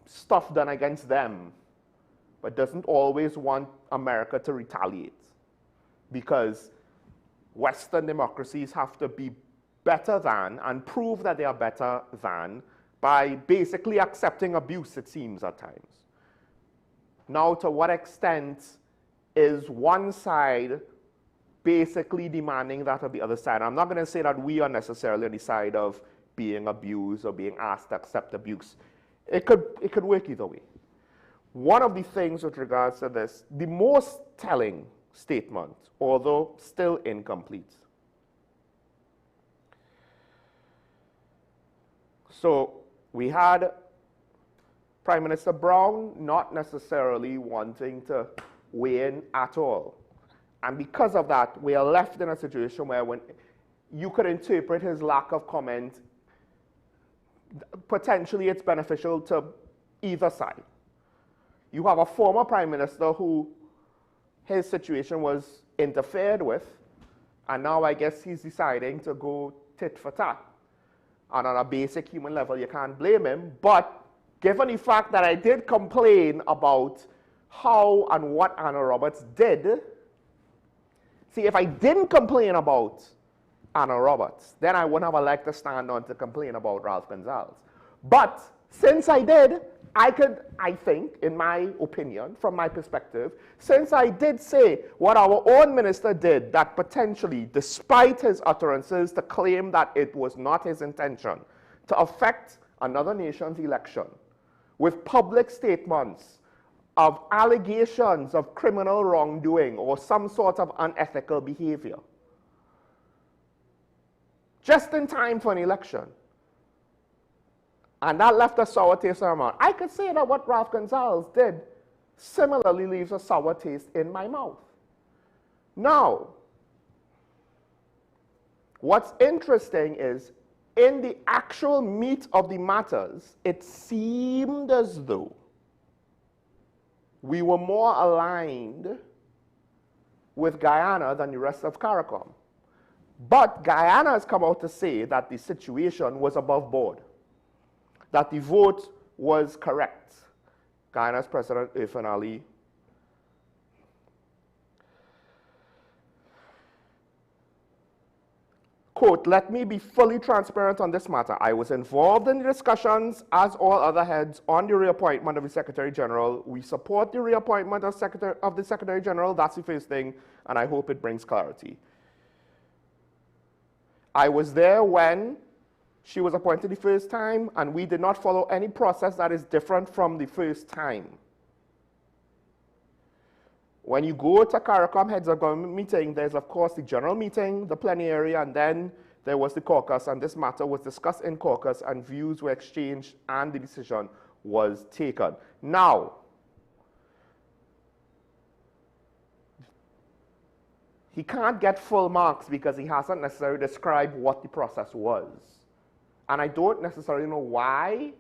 stuff done against them, but doesn't always want America to retaliate, because Western democracies have to be better than and prove that they are better than by basically accepting abuse, it seems at times. Now, to what extent is one side basically demanding that of the other side? I'm not going to say that we are necessarily on the side of being abused or being asked to accept abuse. It could work either way. One of the things with regards to this, the most telling statement, although still incomplete. So we had Prime Minister Brown not necessarily wanting to weigh in at all. And because of that, we are left in a situation where when you could interpret his lack of comment, potentially it's beneficial to either side. You have a former Prime Minister who his situation was interfered with, and now I guess he's deciding to go tit for tat. And on a basic human level, you can't blame him, but given the fact that I did complain about how and what Anna Roberts did, see, if I didn't complain about Anna Roberts, then I wouldn't have a leg to stand on to complain about Ralph Gonzalez. But since I did, I think, in my opinion, from my perspective, since I did say what our own minister did, that potentially, despite his utterances to claim that it was not his intention to affect another nation's election, with public statements of allegations of criminal wrongdoing or some sort of unethical behavior, just in time for an election, and that left a sour taste in my mouth. I could say that what Ralph Gonzalez did similarly leaves a sour taste in my mouth. Now, what's interesting is, in the actual meat of the matters, it seemed as though we were more aligned with Guyana than the rest of CARICOM. But Guyana has come out to say that the situation was above board, that the vote was correct. Guyana's President Irfan Ali quote, "Let me be fully transparent on this matter. I was involved in the discussions, as all other heads, on the reappointment of the Secretary General. We support the reappointment of the Secretary General. That's the first thing, and I hope it brings clarity. I was there when she was appointed the first time, and we did not follow any process that is different from the first time. When you go to CARICOM heads of government meeting, there's of course the general meeting, the plenary, and then there was the caucus, and this matter was discussed in caucus, and views were exchanged, and the decision was taken." Now, he can't get full marks because he hasn't necessarily described what the process was. And I don't necessarily know why.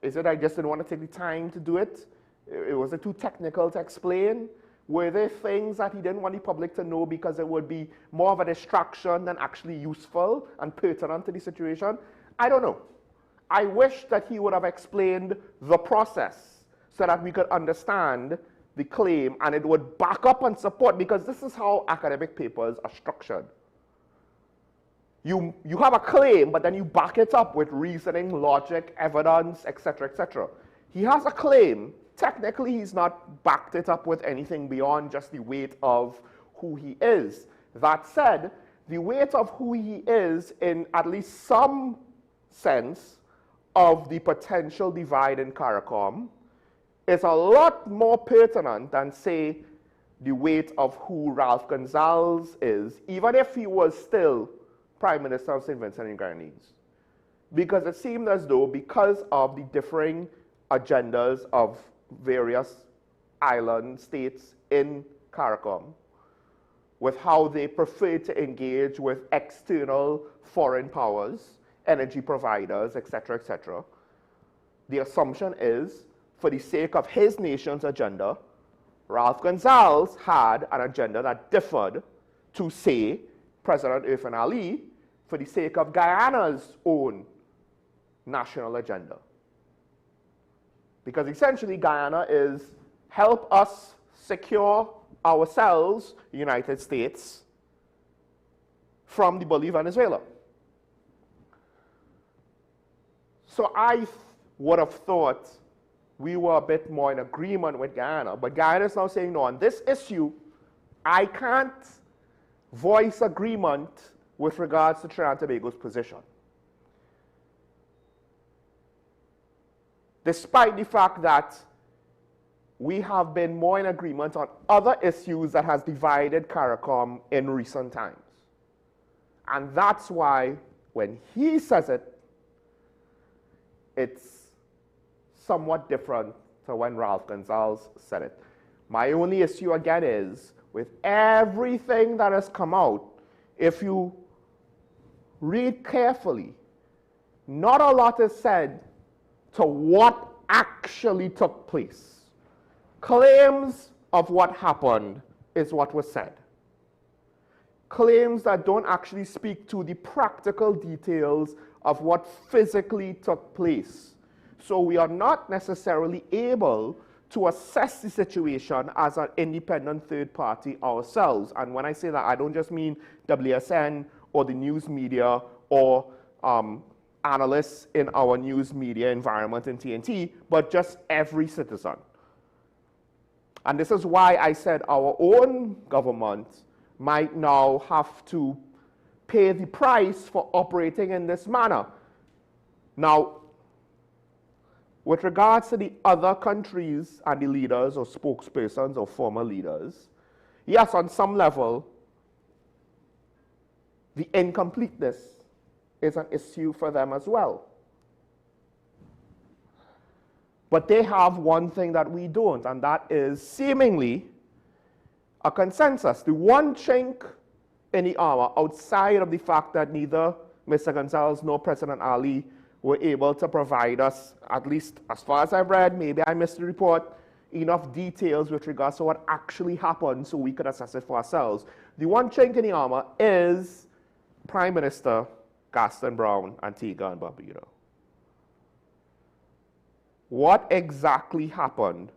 Is it I just didn't want to take the time to do it? Was it too technical to explain? Were there things that he didn't want the public to know because it would be more of a distraction than actually useful and pertinent to the situation? I don't know. I wish that he would have explained the process so that we could understand the claim and it would back up and support, because this is how academic papers are structured. You have a claim, but then you back it up with reasoning, logic, evidence, etc., etc. He has a claim. Technically, he's not backed it up with anything beyond just the weight of who he is. That said, the weight of who he is in at least some sense of the potential divide in CARICOM is a lot more pertinent than, say, the weight of who Ralph Gonsalves is, even if he was still Prime Minister of St. Vincent and Grenadines. Because it seemed as though, because of the differing agendas of various island states in CARICOM, with how they prefer to engage with external foreign powers, energy providers, etc., etc., the assumption is, for the sake of his nation's agenda, Ralph Gonsalves had an agenda that differed to, say, President Irfan Ali, for the sake of Guyana's own national agenda. Because essentially Guyana is help us secure ourselves, the United States, from the bully Venezuela. So I would have thought we were a bit more in agreement with Guyana, but Guyana is now saying, no, on this issue, I can't voice agreement with regards to Trinidad and Tobago's position. Despite the fact that we have been more in agreement on other issues that has divided CARICOM in recent times. And that's why when he says it, it's somewhat different to when Ralph Gonsalves said it. My only issue again is, with everything that has come out, if you read carefully, not a lot is said to what actually took place. Claims of what happened is what was said. Claims that don't actually speak to the practical details of what physically took place. So we are not necessarily able to assess the situation as an independent third party ourselves. And when I say that, I don't just mean WSN or the news media or analysts in our news media environment in TNT, but just every citizen. And this is why I said our own government might now have to pay the price for operating in this manner. Now, with regards to the other countries and the leaders or spokespersons or former leaders, yes, on some level, the incompleteness is an issue for them as well. But they have one thing that we don't, and that is seemingly a consensus. The one chink in the armor, outside of the fact that neither Mr. Gonsalves nor President Ali were able to provide us, at least as far as I've read, maybe I missed the report, enough details with regards to what actually happened so we could assess it for ourselves. The one chink in the armor is Prime Minister Gaston Brown, Antigua and Barbuda. What exactly happened?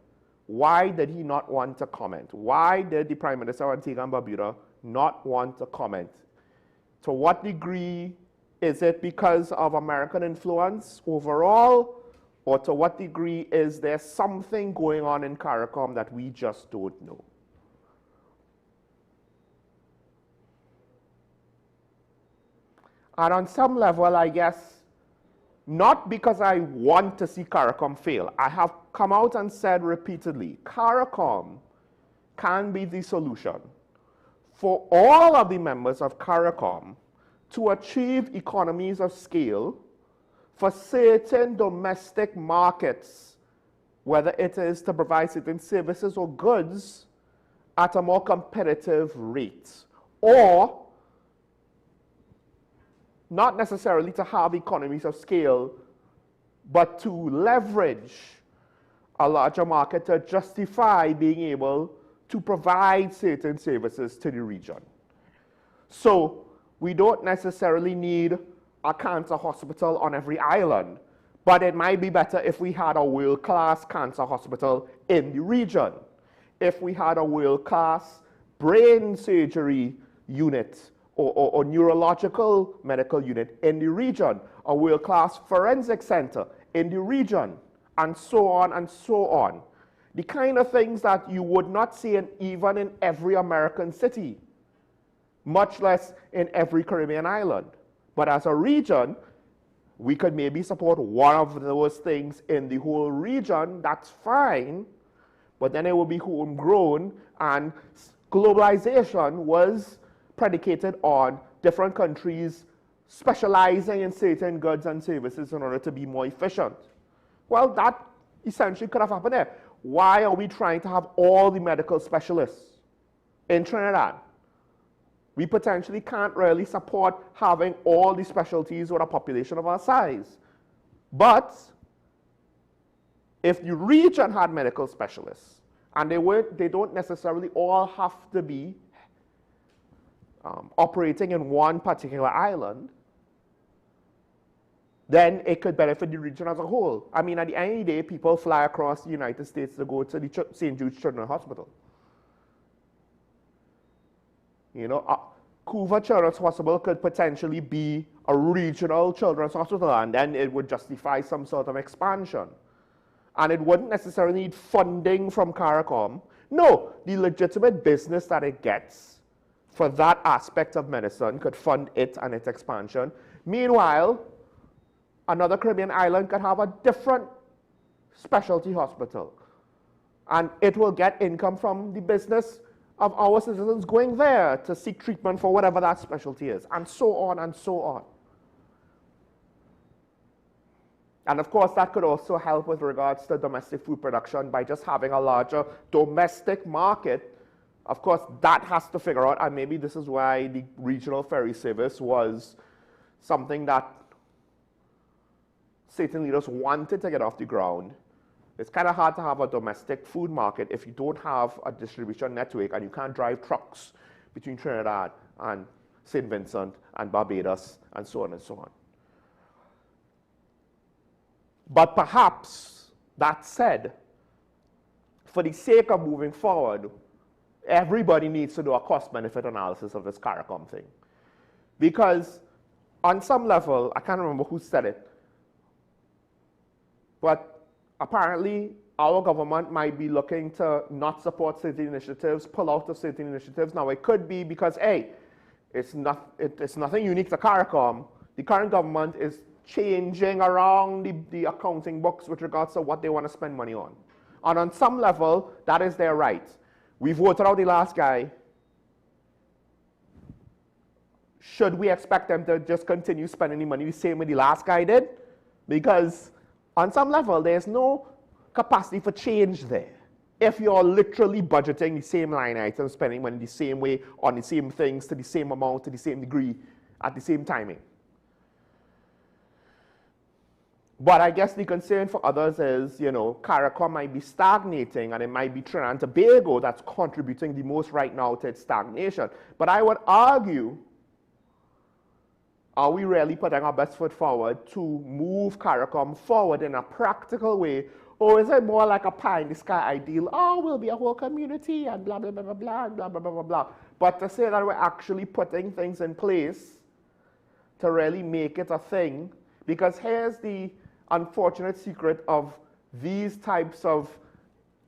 Why did he not want to comment? Why did the Prime Minister of Antigua and Barbuda not want to comment? To what degree is it because of American influence overall, or to what degree is there something going on in CARICOM that we just don't know? And on some level, I guess, not because I want to see CARICOM fail. I have come out and said repeatedly, CARICOM can be the solution for all of the members of CARICOM to achieve economies of scale for certain domestic markets, whether it is to provide certain services or goods at a more competitive rate, or not necessarily to have economies of scale, but to leverage a larger market to justify being able to provide certain services to the region. So we don't necessarily need a cancer hospital on every island, but it might be better if we had a world-class cancer hospital in the region, if we had a world-class brain surgery unit or neurological medical unit in the region, a world-class forensic center in the region, and so on and so on. The kind of things that you would not see even in every American city, much less in every Caribbean island. But as a region, we could maybe support one of those things in the whole region, that's fine, but then it will be homegrown, and globalization was predicated on different countries specializing in certain goods and services in order to be more efficient. Well, that essentially could have happened there. Why are we trying to have all the medical specialists in Trinidad? We potentially can't really support having all the specialties with a population of our size. But if the region had medical specialists, and they don't necessarily all have to be operating in one particular island, then it could benefit the region as a whole. I mean, at the end of the day, people fly across the United States to go to the St. Jude's Children's Hospital. You know, Couva Children's Hospital could potentially be a regional children's hospital, and then it would justify some sort of expansion. And it wouldn't necessarily need funding from CARICOM. No, the legitimate business that it gets for that aspect of medicine could fund it and its expansion. Meanwhile, another Caribbean island could have a different specialty hospital, and it will get income from the business of our citizens going there to seek treatment for whatever that specialty is, and so on and so on. And of course, that could also help with regards to domestic food production by just having a larger domestic market. Of course, that has to figure out, and maybe this is why the regional ferry service was something that certain leaders wanted to get off the ground. It's kind of hard to have a domestic food market if you don't have a distribution network and you can't drive trucks between Trinidad and St. Vincent and Barbados and so on and so on. But perhaps, that said, for the sake of moving forward, everybody needs to do a cost-benefit analysis of this CARICOM thing. Because on some level, I can't remember who said it, but apparently our government might be looking to not support certain initiatives, pull out of certain initiatives. Now, it could be because, hey, it's nothing unique to CARICOM. The current government is changing around the accounting books with regards to what they want to spend money on. And on some level, that is their right. We voted out the last guy. Should we expect them to just continue spending the money the same way the last guy did? Because on some level, there's no capacity for change there. If you're literally budgeting the same line items, spending money the same way, on the same things, to the same amount, to the same degree, at the same timing. But I guess the concern for others is, you know, CARICOM might be stagnating, and it might be Trinidad and Tobago that's contributing the most right now to its stagnation. But I would argue, are we really putting our best foot forward to move CARICOM forward in a practical way? Or is it more like a pie-in-the-sky ideal? Oh, we'll be a whole community and blah, blah, blah, blah, blah, blah, blah, blah, blah, blah. But to say that we're actually putting things in place to really make it a thing, because here's the unfortunate secret of these types of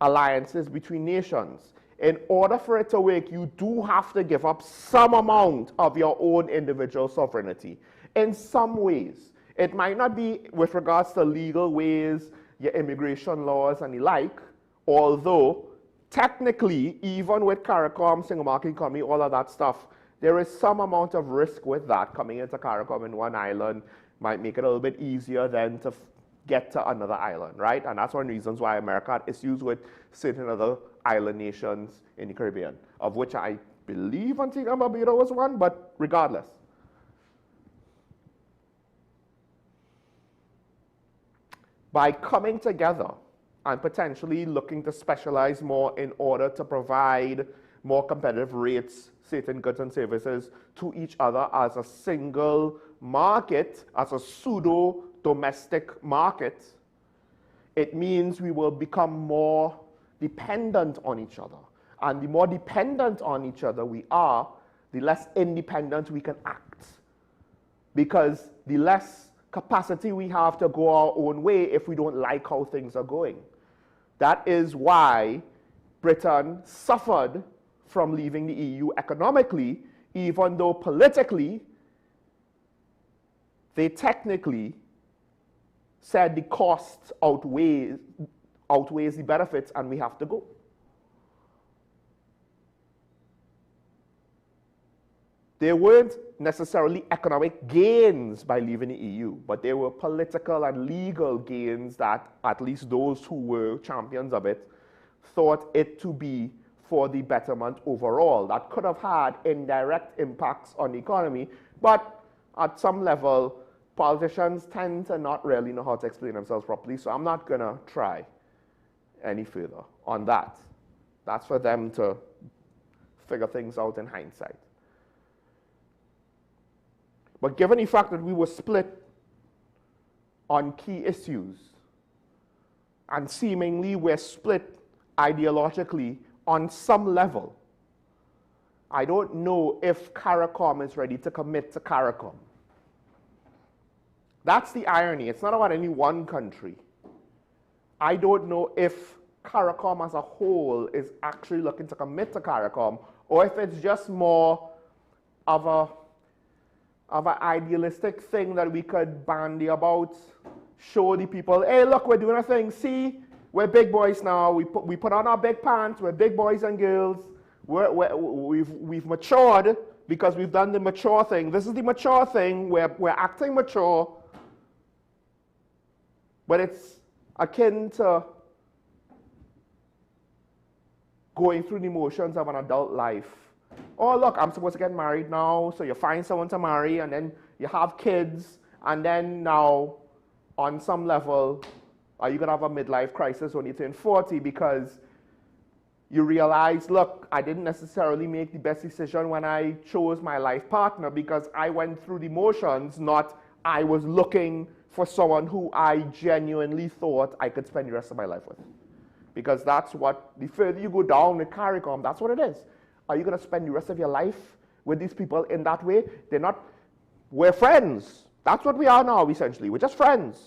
alliances between nations. In order for it to work, you do have to give up some amount of your own individual sovereignty. In some ways, it might not be with regards to legal ways, your immigration laws and the like, although technically, even with CARICOM, single market economy, all of that stuff, there is some amount of risk with that. Coming into CARICOM in one island might make it a little bit easier than to get to another island, right? And that's one of the reasons why America had issues with certain other island nations in the Caribbean, of which I believe Antigua and Barbuda was one, but regardless. By coming together and potentially looking to specialize more in order to provide more competitive rates, certain goods and services to each other as a single market, as a pseudo-domestic market, it means we will become more dependent on each other. And the more dependent on each other we are, the less independent we can act. Because the less capacity we have to go our own way if we don't like how things are going. That is why Britain suffered from leaving the EU economically, even though politically they technically said the cost outweighs the benefits and we have to go. There weren't necessarily economic gains by leaving the EU, but there were political and legal gains that at least those who were champions of it thought it to be for the betterment overall. That could have had indirect impacts on the economy, but at some level, politicians tend to not really know how to explain themselves properly, so I'm not going to try any further on that. That's for them to figure things out in hindsight. But given the fact that we were split on key issues, and seemingly we're split ideologically on some level, I don't know if CARICOM is ready to commit to CARICOM. That's the irony. It's not about any one country. I don't know if CARICOM as a whole is actually looking to commit to CARICOM, or if it's just more of an idealistic thing that we could bandy about, show the people, hey, look, we're doing a thing. See, we're big boys now. We put on our big pants. We're big boys and girls. We've matured because we've done the mature thing. This is the mature thing. We're acting mature. But it's akin to going through the motions of an adult life. Oh, look, I'm supposed to get married now, so you find someone to marry, and then you have kids, and then now, on some level, are you going to have a midlife crisis when you turn 40 because you realize, look, I didn't necessarily make the best decision when I chose my life partner because I went through the motions, not I was looking for someone who I genuinely thought I could spend the rest of my life with. Because that's what, the further you go down with CARICOM, that's what it is. Are you going to spend the rest of your life with these people in that way? They're not, we're friends. That's what we are now, essentially. We're just friends.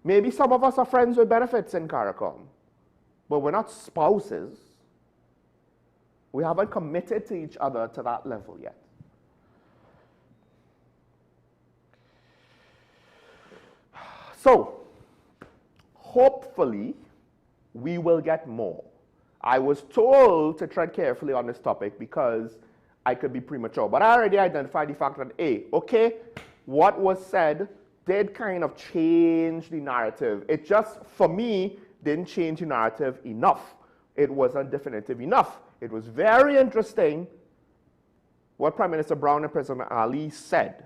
Maybe some of us are friends with benefits in CARICOM, but we're not spouses. We haven't committed to each other to that level yet. So, hopefully, we will get more. I was told to tread carefully on this topic because I could be premature. But I already identified the fact that, A, okay, what was said did kind of change the narrative. It just, for me, didn't change the narrative enough. It wasn't definitive enough. It was very interesting what Prime Minister Brown and President Ali said.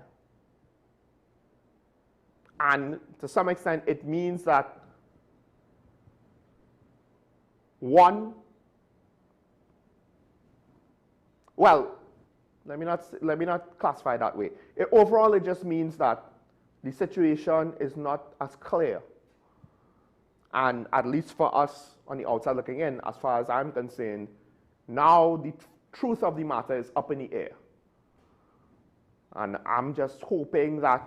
And to some extent, it means that, one, well, let me not classify it that way. Overall, it just means that the situation is not as clear. And at least for us on the outside looking in, as far as I'm concerned, now the truth of the matter is up in the air. And I'm just hoping that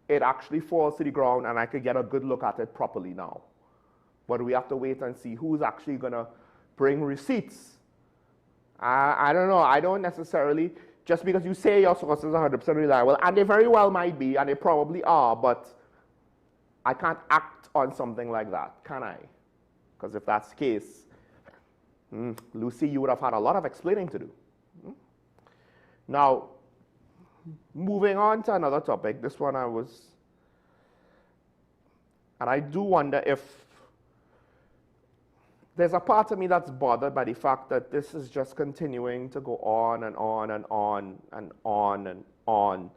it actually falls to the ground and I could get a good look at it properly now. But we have to wait and see who's actually going to bring receipts. I don't know. I don't necessarily, just because you say your sources are 100% reliable, and they very well might be, and they probably are, but I can't act on something like that, can I? Because if that's the case, Lucy, you would have had a lot of explaining to do. Now, moving on to another topic, this one and I do wonder if there's a part of me that's bothered by the fact that this is just continuing to go on and on and on and on and on.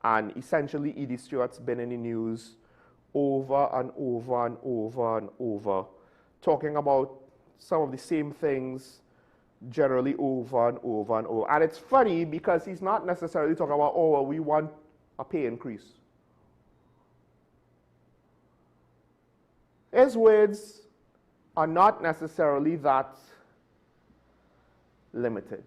And essentially, Edie Stewart's been in the news over and over and over and over, talking about some of the same things generally over and over and over. And it's funny because he's not necessarily talking about, oh, well, we want a pay increase. His words are not necessarily that limited.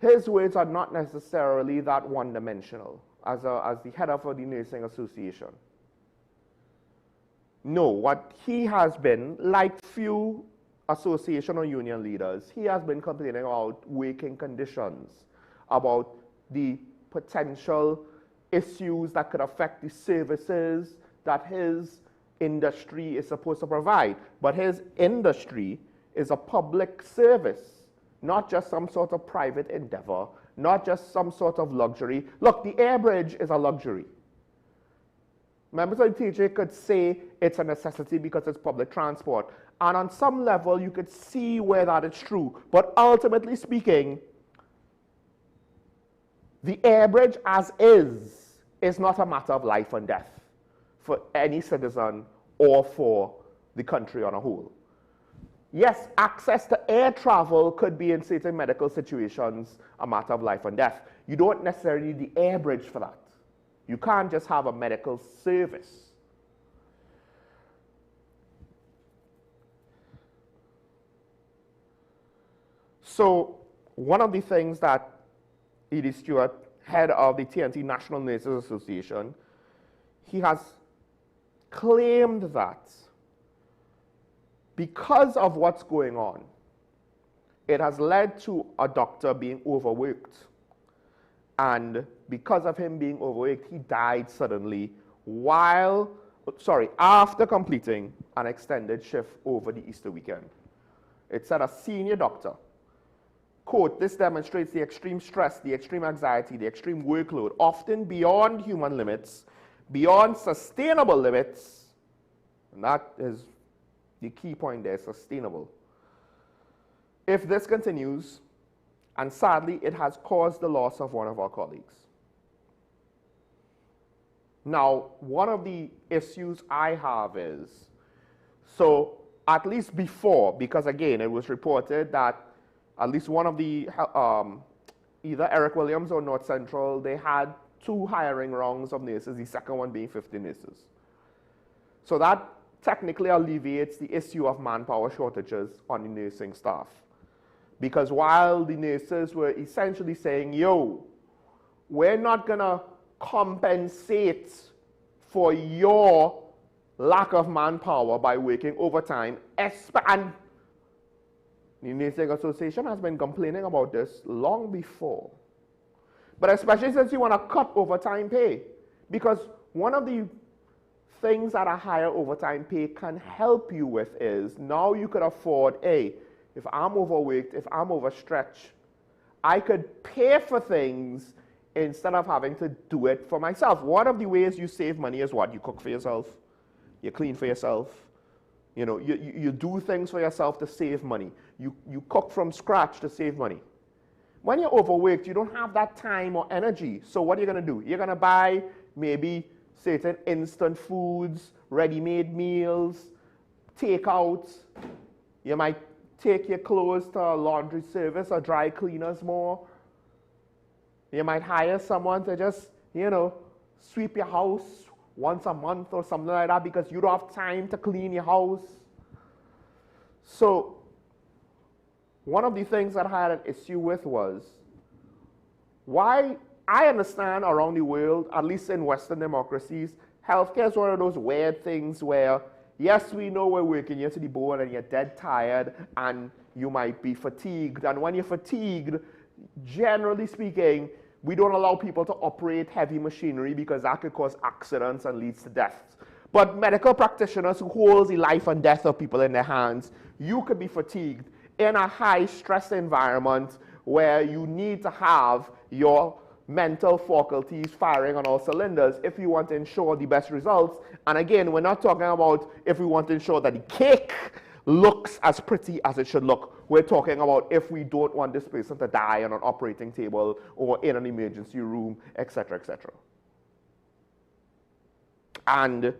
His words are not necessarily that one-dimensional as the head of the Nursing Association. No, what he has been, like few association or union leaders, he has been complaining about working conditions, about the potential issues that could affect the services that his industry is supposed to provide. But his industry is a public service, not just some sort of private endeavor, not just some sort of luxury. Look, the air bridge is a luxury. Members of the TJ could say it's a necessity because it's public transport. And on some level, you could see where that is true. But ultimately speaking, the air bridge as is not a matter of life and death for any citizen or for the country on a whole. Yes, access to air travel could be in certain medical situations a matter of life and death. You don't necessarily need the air bridge for that. You can't just have a medical service. So one of the things that Edie Stewart, head of the TNT National Nurses Association, he has claimed that because of what's going on, it has led to a doctor being overworked. And because of him being overworked, he died suddenly after completing an extended shift over the Easter weekend. It said a senior doctor, quote, "This demonstrates the extreme stress, the extreme anxiety, the extreme workload, often beyond human limits, beyond sustainable limits," and that is the key point there, sustainable. "If this continues, and sadly, it has caused the loss of one of our colleagues." Now, one of the issues I have is, so at least before, because again, it was reported that at least one of the, either Eric Williams or North Central, they had 2 hiring rounds of nurses, the second one being 50 nurses. So that technically alleviates the issue of manpower shortages on the nursing staff. Because while the nurses were essentially saying, yo, we're not going to compensate for your lack of manpower by working overtime, and the Nursing Association has been complaining about this long before. But especially since you want to cut overtime pay. Because one of the things that a higher overtime pay can help you with is now you could afford, if I'm overworked, if I'm overstretched, I could pay for things instead of having to do it for myself. One of the ways you save money is what? You cook for yourself, you clean for yourself, you know, you do things for yourself to save money. You cook from scratch to save money. When you're overworked, you don't have that time or energy. So what are you going to do? You're going to buy maybe certain instant foods, ready-made meals, takeouts. You might take your clothes to a laundry service or dry cleaners more. You might hire someone to just, sweep your house once a month or something like that because you don't have time to clean your house. So one of the things that I had an issue with was why I understand around the world, at least in Western democracies, healthcare is one of those weird things where, yes, we know we're working you to the bone and you're dead tired and you might be fatigued. And when you're fatigued, generally speaking, we don't allow people to operate heavy machinery because that could cause accidents and leads to deaths. But medical practitioners who hold the life and death of people in their hands, you could be fatigued in a high stress environment where you need to have your mental faculties firing on all cylinders if you want to ensure the best results. And again, we're not talking about if we want to ensure that the cake looks as pretty as it should look. We're talking about if we don't want this person to die on an operating table or in an emergency room, etc., etc. And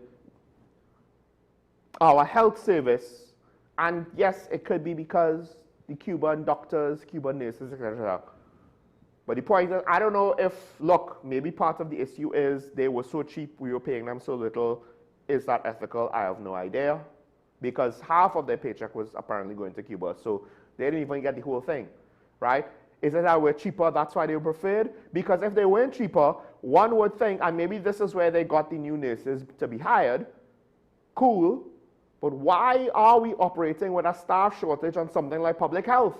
our health service, and yes, it could be because the Cuban doctors, Cuban nurses, etc. But the point is, I don't know if, look, maybe part of the issue is they were so cheap, we were paying them so little. Is that ethical? I have no idea. Because half of their paycheck was apparently going to Cuba, so they didn't even get the whole thing, right? Is it that we're cheaper, that's why they were preferred? Because if they weren't cheaper, one would think, and maybe this is where they got the new nurses to be hired, cool, but why are we operating with a staff shortage on something like public health?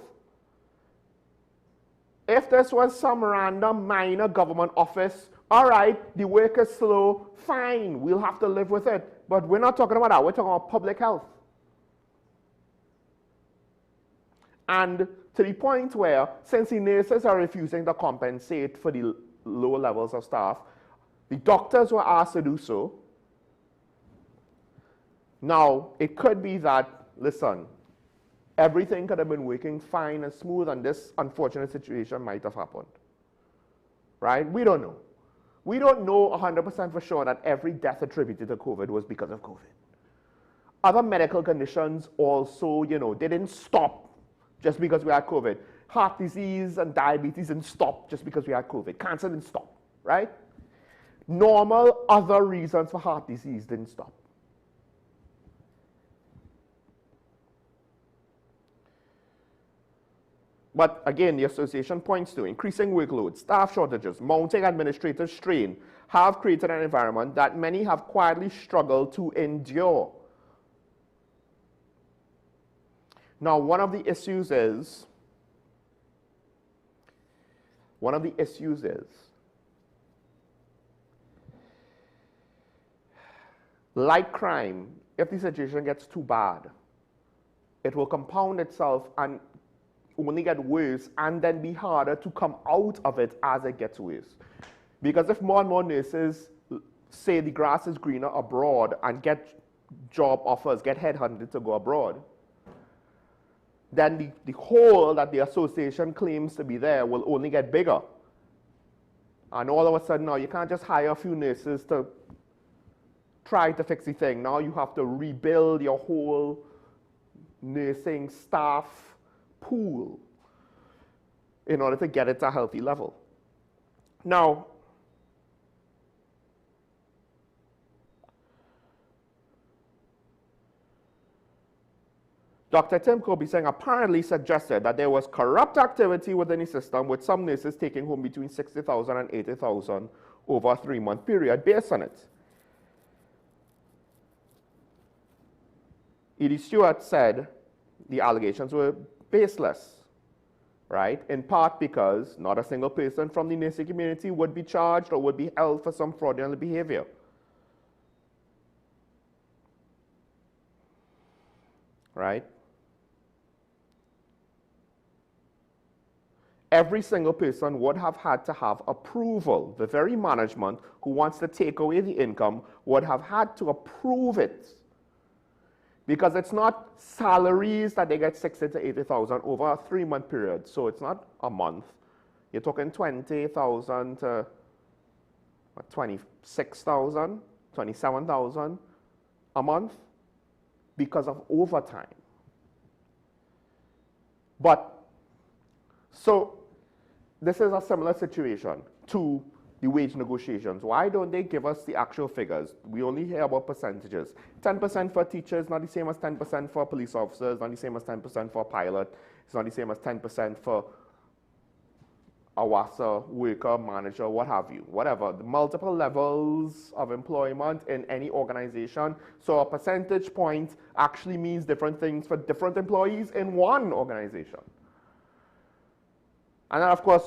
If this was some random minor government office, all right, the work is slow, fine, we'll have to live with it. But we're not talking about that, we're talking about public health. And to the point where, since the nurses are refusing to compensate for the low levels of staff, the doctors were asked to do so. Now, it could be that, listen, everything could have been working fine and smooth and this unfortunate situation might have happened. Right? We don't know. We don't know 100% for sure that every death attributed to COVID was because of COVID. Other medical conditions also, they didn't stop just because we had COVID. Heart disease and diabetes didn't stop just because we had COVID. Cancer didn't stop, right? Normal other reasons for heart disease didn't stop. But again, the association points to increasing workload, staff shortages, mounting administrative strain have created an environment that many have quietly struggled to endure. Now, one of the issues is, like crime, if the situation gets too bad, it will compound itself and only get worse and then be harder to come out of it as it gets worse. Because if more and more nurses say the grass is greener abroad and get job offers, get headhunted to go abroad, then the hole that the association claims to be there will only get bigger. And all of a sudden now you can't just hire a few nurses to try to fix the thing. Now you have to rebuild your whole nursing staff pool in order to get it to a healthy level. Now, Dr. Tim Kobiseng apparently suggested that there was corrupt activity within the system, with some nurses taking home between $60,000 and $80,000 over a 3-month period based on it. Edie Stewart said the allegations were baseless, right? In part because not a single person from the nursing community would be charged or would be held for some fraudulent behavior. Right? Every single person would have had to have approval. The very management who wants to take away the income would have had to approve it. Because it's not salaries that they get $60,000 to $80,000 over a 3-month period. So it's not a month. You're talking $20,000 to $26,000, $27,000 a month because of overtime. But, so this is a similar situation to the wage negotiations. Why don't they give us the actual figures? We only hear about percentages. 10% for teachers, not the same as 10% for police officers, not the same as 10% for pilot, it's not the same as 10% for a WASA, worker, manager, what have you, whatever. The multiple levels of employment in any organization. So a percentage point actually means different things for different employees in one organization. And then of course,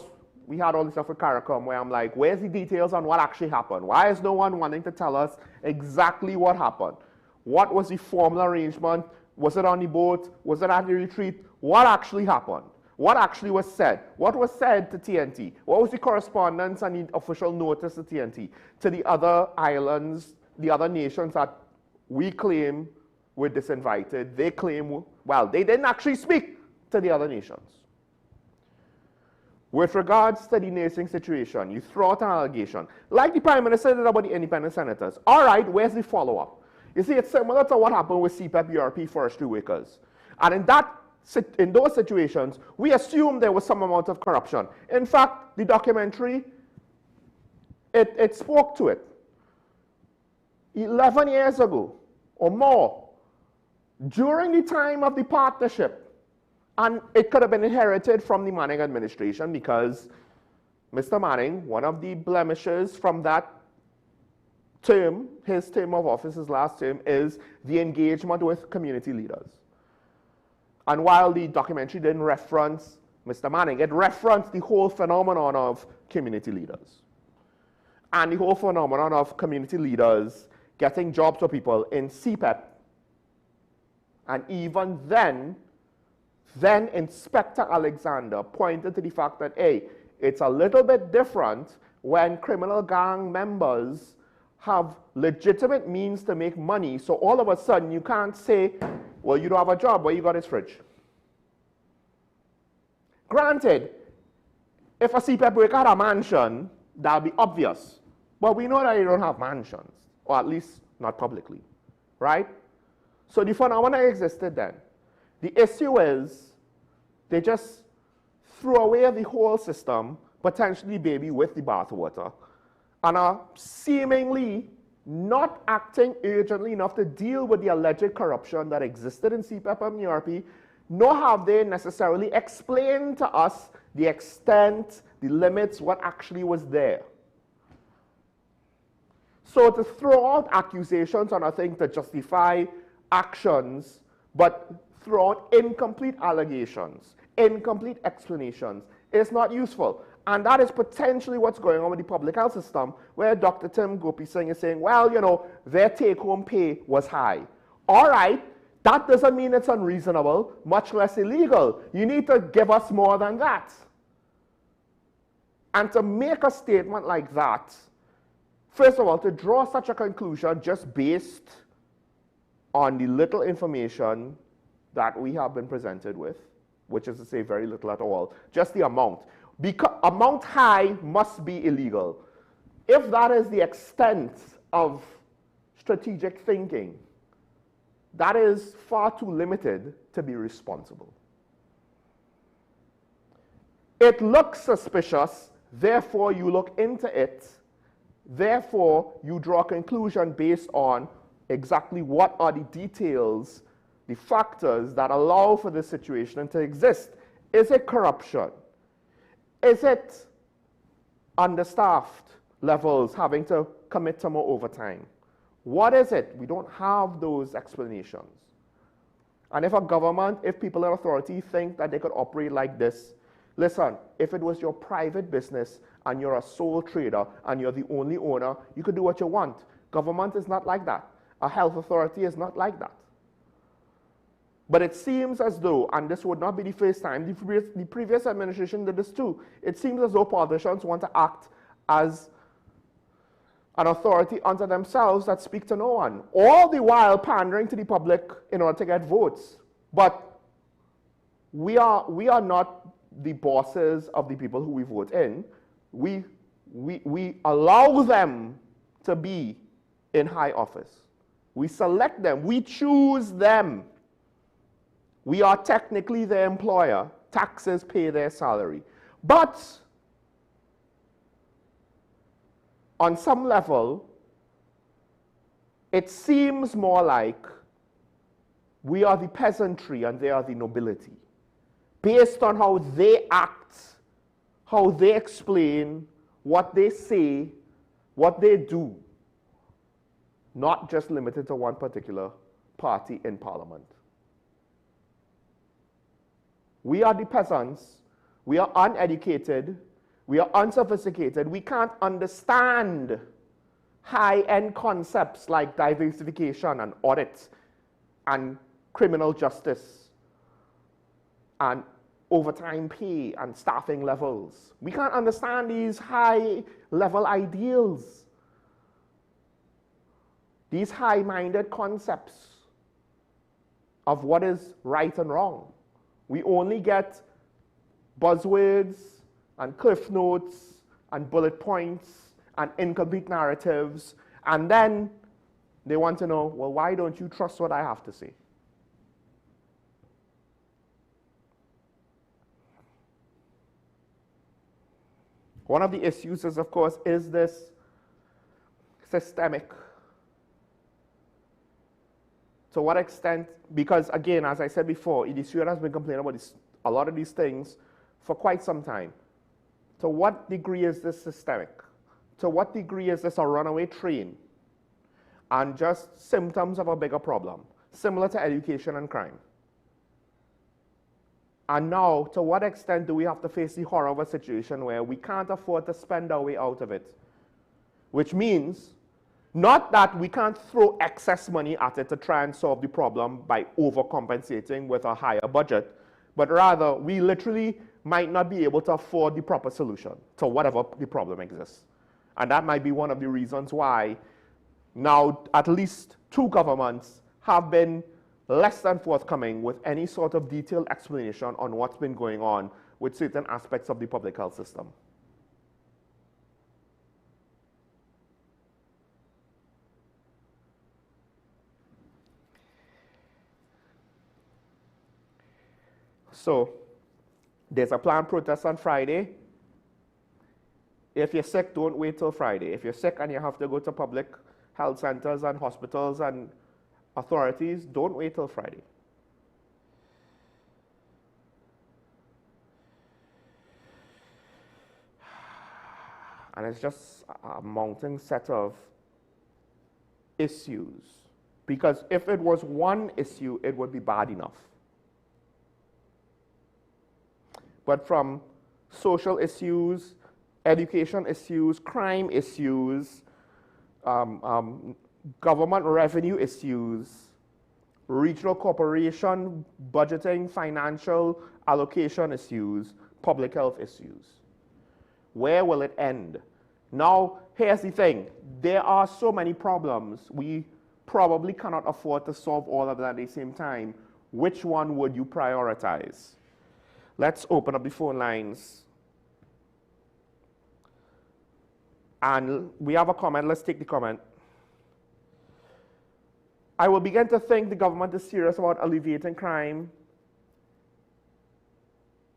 we had all this stuff with CARICOM where I'm like, where's the details on what actually happened? Why is no one wanting to tell us exactly what happened? What was the formal arrangement? Was it on the boat? Was it at the retreat? What actually happened? What actually was said? What was said to TNT? What was the correspondence and the official notice to TNT? To the other islands, the other nations that we claim were disinvited, they claim, well, they didn't actually speak to the other nations. With regards to the nursing situation, you throw out an allegation, like the Prime Minister did about the independent senators. All right, where's the follow-up? You see, it's similar to what happened with CPEP URP forestry workers. And in those situations, we assumed there was some amount of corruption. In fact, the documentary, it spoke to it. 11 years ago or more, during the time of the partnership, and it could have been inherited from the Manning administration because Mr. Manning, one of the blemishes from that term, his term of office, his last term, is the engagement with community leaders. And while the documentary didn't reference Mr. Manning, it referenced the whole phenomenon of community leaders. And the whole phenomenon of community leaders getting jobs for people in CPEP. And even then Inspector Alexander pointed to the fact that, hey, it's a little bit different when criminal gang members have legitimate means to make money, so all of a sudden you can't say, well, you don't have a job, where you got his fridge. Granted, if a CPEP worker had a mansion, that would be obvious. But we know that they don't have mansions, or at least not publicly, right? So the phenomenon existed then. The issue is they just threw away the whole system, potentially baby with the bathwater, and are seemingly not acting urgently enough to deal with the alleged corruption that existed in CPEP and URP, nor have they necessarily explained to us the extent, the limits, what actually was there. So to throw out accusations on a thing to justify actions, but throw out incomplete allegations, incomplete explanations, is not useful. And that is potentially what's going on with the public health system, where Dr. Tim Gopi Singh is saying, well, you know, their take-home pay was high. All right, that doesn't mean it's unreasonable, much less illegal. You need to give us more than that. And to make a statement like that, first of all, to draw such a conclusion just based on the little information that we have been presented with, which is to say very little at all, just the amount. Because amount high must be illegal. If that is the extent of strategic thinking, that is far too limited to be responsible. It looks suspicious, therefore you look into it, therefore you draw a conclusion based on exactly what are the details, the factors that allow for this situation to exist. Is it corruption? Is it understaffed levels having to commit to more overtime? What is it? We don't have those explanations. And if a government, if people in authority think that they could operate like this, listen, if it was your private business and you're a sole trader and you're the only owner, you could do what you want. Government is not like that. A health authority is not like that. But it seems as though, and this would not be the first time, the previous administration did this too, it seems as though politicians want to act as an authority unto themselves that speak to no one, all the while pandering to the public in order to get votes. But we are not the bosses of the people who we vote in. We allow them to be in high office. We select them. We choose them. We are technically their employer. Taxes pay their salary. But on some level, it seems more like we are the peasantry and they are the nobility, based on how they act, how they explain, what they say, what they do, not just limited to one particular party in parliament. We are the peasants, we are uneducated, we are unsophisticated, we can't understand high-end concepts like diversification and audit and criminal justice and overtime pay and staffing levels. We can't understand these high-level ideals, these high-minded concepts of what is right and wrong. We only get buzzwords and cliff notes and bullet points and incomplete narratives, and then they want to know, well, why don't you trust what I have to say? One of the issues is, of course, is this systemic? To what extent? Because again, as I said before, EDCU has been complaining about a lot of these things for quite some time. To what degree is this systemic? To what degree is this a runaway train and just symptoms of a bigger problem, similar to education and crime? And now, to what extent do we have to face the horror of a situation where we can't afford to spend our way out of it? Which means, not that we can't throw excess money at it to try and solve the problem by overcompensating with a higher budget, but rather we literally might not be able to afford the proper solution to whatever the problem exists. And that might be one of the reasons why now at least 2 governments have been less than forthcoming with any sort of detailed explanation on what's been going on with certain aspects of the public health system. So, there's a planned protest on Friday. If you're sick, don't wait till Friday. If you're sick and you have to go to public health centers and hospitals and authorities, don't wait till Friday. And it's just a mounting set of issues. Because if it was one issue, it would be bad enough. But from social issues, education issues, crime issues, government revenue issues, regional corporation budgeting, financial allocation issues, public health issues. Where will it end? Now, here's the thing. There are so many problems. We probably cannot afford to solve all of them at the same time. Which one would you prioritize? Let's open up the phone lines. And we have a comment. Let's take the comment. I will begin to think the government is serious about alleviating crime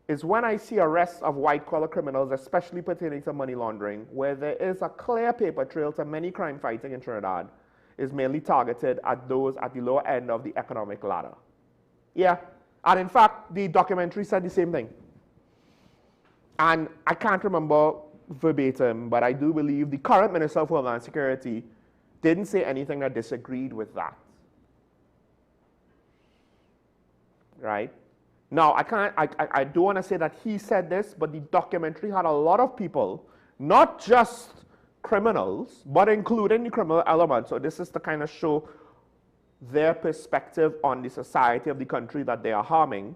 is when I see arrests of white-collar criminals, especially pertaining to money laundering, where there is a clear paper trail to many crime fighting in Trinidad, is mainly targeted at those at the lower end of the economic ladder. Yeah. And in fact, the documentary said the same thing. And I can't remember verbatim, but I do believe the current Minister of Homeland Security didn't say anything that disagreed with that. Right? Now, I don't want to say that he said this, but the documentary had a lot of people, not just criminals, but including the criminal element. So this is to kind of show their perspective on the society of the country that they are harming.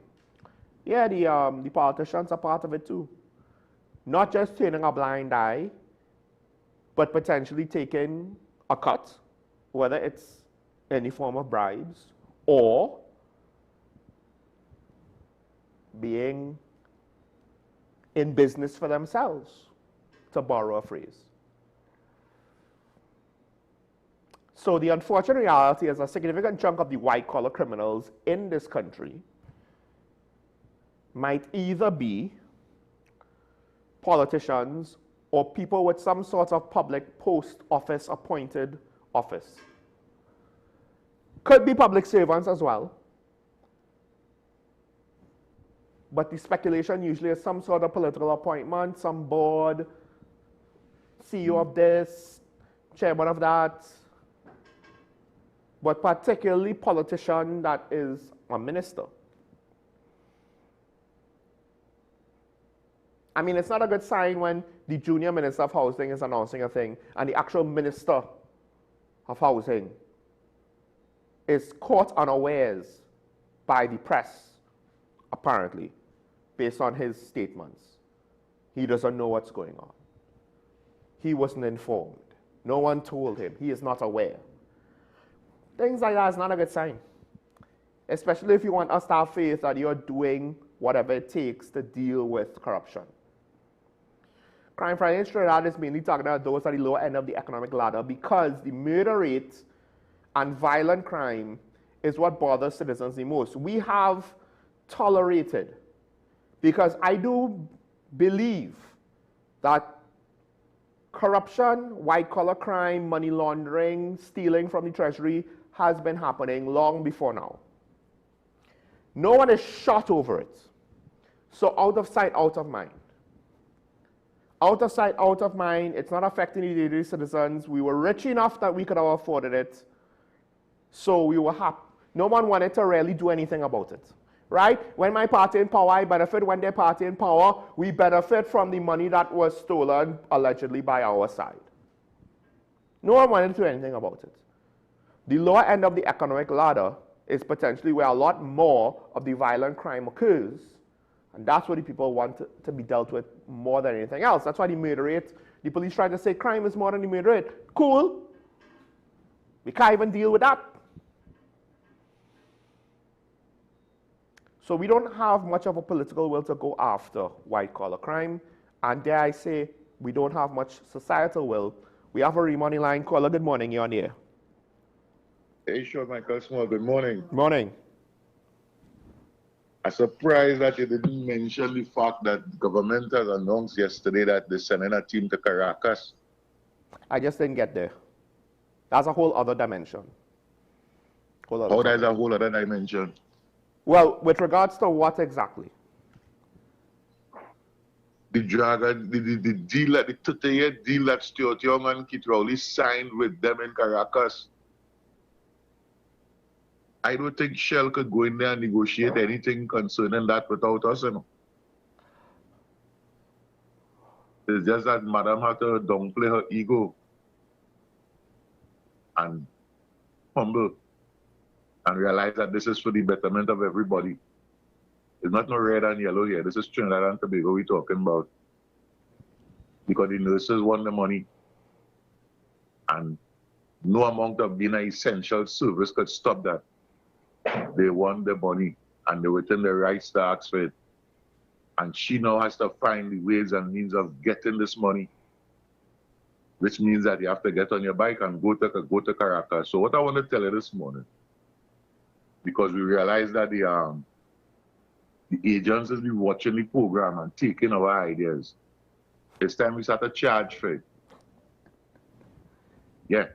Yeah, the politicians are part of it too. Not just turning a blind eye, but potentially taking a cut, whether it's any form of bribes or being in business for themselves, to borrow a phrase. So the unfortunate reality is a significant chunk of the white-collar criminals in this country might either be politicians or people with some sort of public post office appointed office. Could be public servants as well. But the speculation usually is some sort of political appointment, some board, CEO of this, chairman of that, but particularly politician that is a minister. I mean, it's not a good sign when the junior minister of housing is announcing a thing and the actual minister of housing is caught unawares by the press, apparently, based on his statements. He doesn't know what's going on. He wasn't informed. No one told him. He is not aware. Things like that is not a good sign, especially if you want us to have faith that you're doing whatever it takes to deal with corruption. Crime Friday in Trinidad is mainly targeted at those at the lower end of the economic ladder because the murder rate and violent crime is what bothers citizens the most. We have tolerated, because I do believe that corruption, white-collar crime, money laundering, stealing from the treasury has been happening long before now. No one is shot over it. So out of sight, out of mind. Out of sight, out of mind. It's not affecting the daily citizens. We were rich enough that we could have afforded it. So we were happy. No one wanted to really do anything about it. Right? When my party in power, I benefit. When their party in power, we benefit from the money that was stolen allegedly by our side. No one wanted to do anything about it. The lower end of the economic ladder is potentially where a lot more of the violent crime occurs. And that's what the people want to be dealt with more than anything else. That's why the murder rate, the police try to say crime is more than the murder rate. Cool. We can't even deal with that. So we don't have much of a political will to go after white-collar crime. And dare I say, we don't have much societal will. We have a remoney line. Caller, good morning. You're on the air. Hey, sure, Michael Small. Good morning. Morning. I'm surprised that you didn't mention the fact that the government has announced yesterday that they're sending a team to Caracas. I just didn't get there. That's a whole other dimension. How there's a whole other dimension? Well, with regards to what exactly? The deal that the 30-year deal that Stuart Young and Kit Rowley signed with them in Caracas. I don't think Shell could go in there and negotiate anything concerning that without us, you know. It's just that Madam had to downplay her ego and humble and realize that this is for the betterment of everybody. It's not no red and yellow here. This is Trinidad and Tobago we're talking about. Because the nurses want the money. And no amount of being an essential service could stop that. They want the money and they're within their rights to ask for it. And she now has to find the ways and means of getting this money, which means that you have to get on your bike and go to Caracas. So what I want to tell you this morning, because we realize that the agents will be watching the program and taking our ideas. It's time we start to charge for it. Yeah.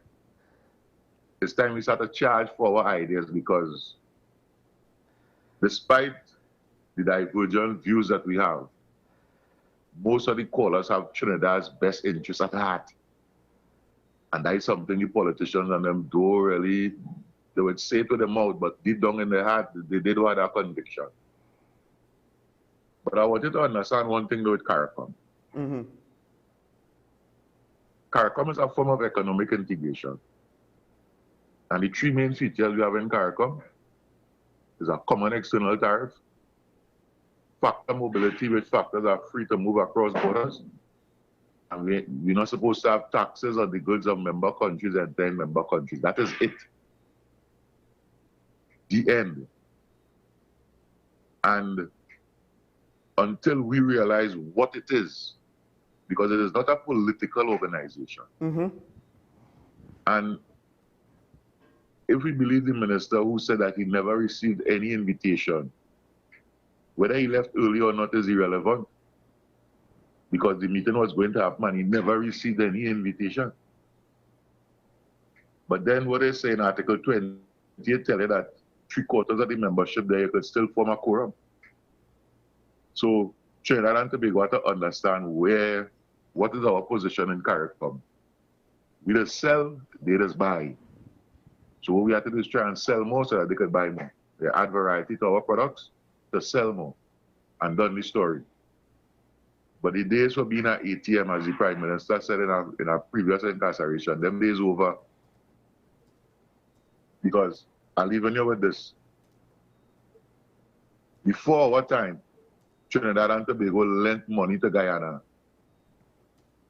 It's time we start to charge for our ideas, because despite the divergent views that we have, most of the callers have Trinidad's best interests at heart. And that is something the politicians and them don't really, they would say it with their mouth, but deep down in their heart, they don't have that conviction. But I want you to understand one thing though with CARICOM. Mm-hmm. CARICOM is a form of economic integration. And the three main features we have in CARICOM is a common external tariff, factor mobility, which factors are free to move across borders. And we're not supposed to have taxes on the goods of member countries and then member countries. That is it. The end. And until we realize what it is, because it is not a political organization. Mm-hmm. And if we believe the minister who said that he never received any invitation, whether he left early or not is irrelevant. because the meeting was going to happen and he never received any invitation. But then what they say in Article 20, they tell you that 3/4 of the membership there, you could still form a quorum. So Trinidad and Tobago have to understand what is our position in CARICOM. We just sell, they just buy. So what we have to do is try and sell more so that they could buy more. They add variety to our products to sell more, and done the story. But the days for being an ATM, as the Prime Minister said in our previous incarceration, them days over. Because I'll leave you with this. Before our time, Trinidad and Tobago lent money to Guyana.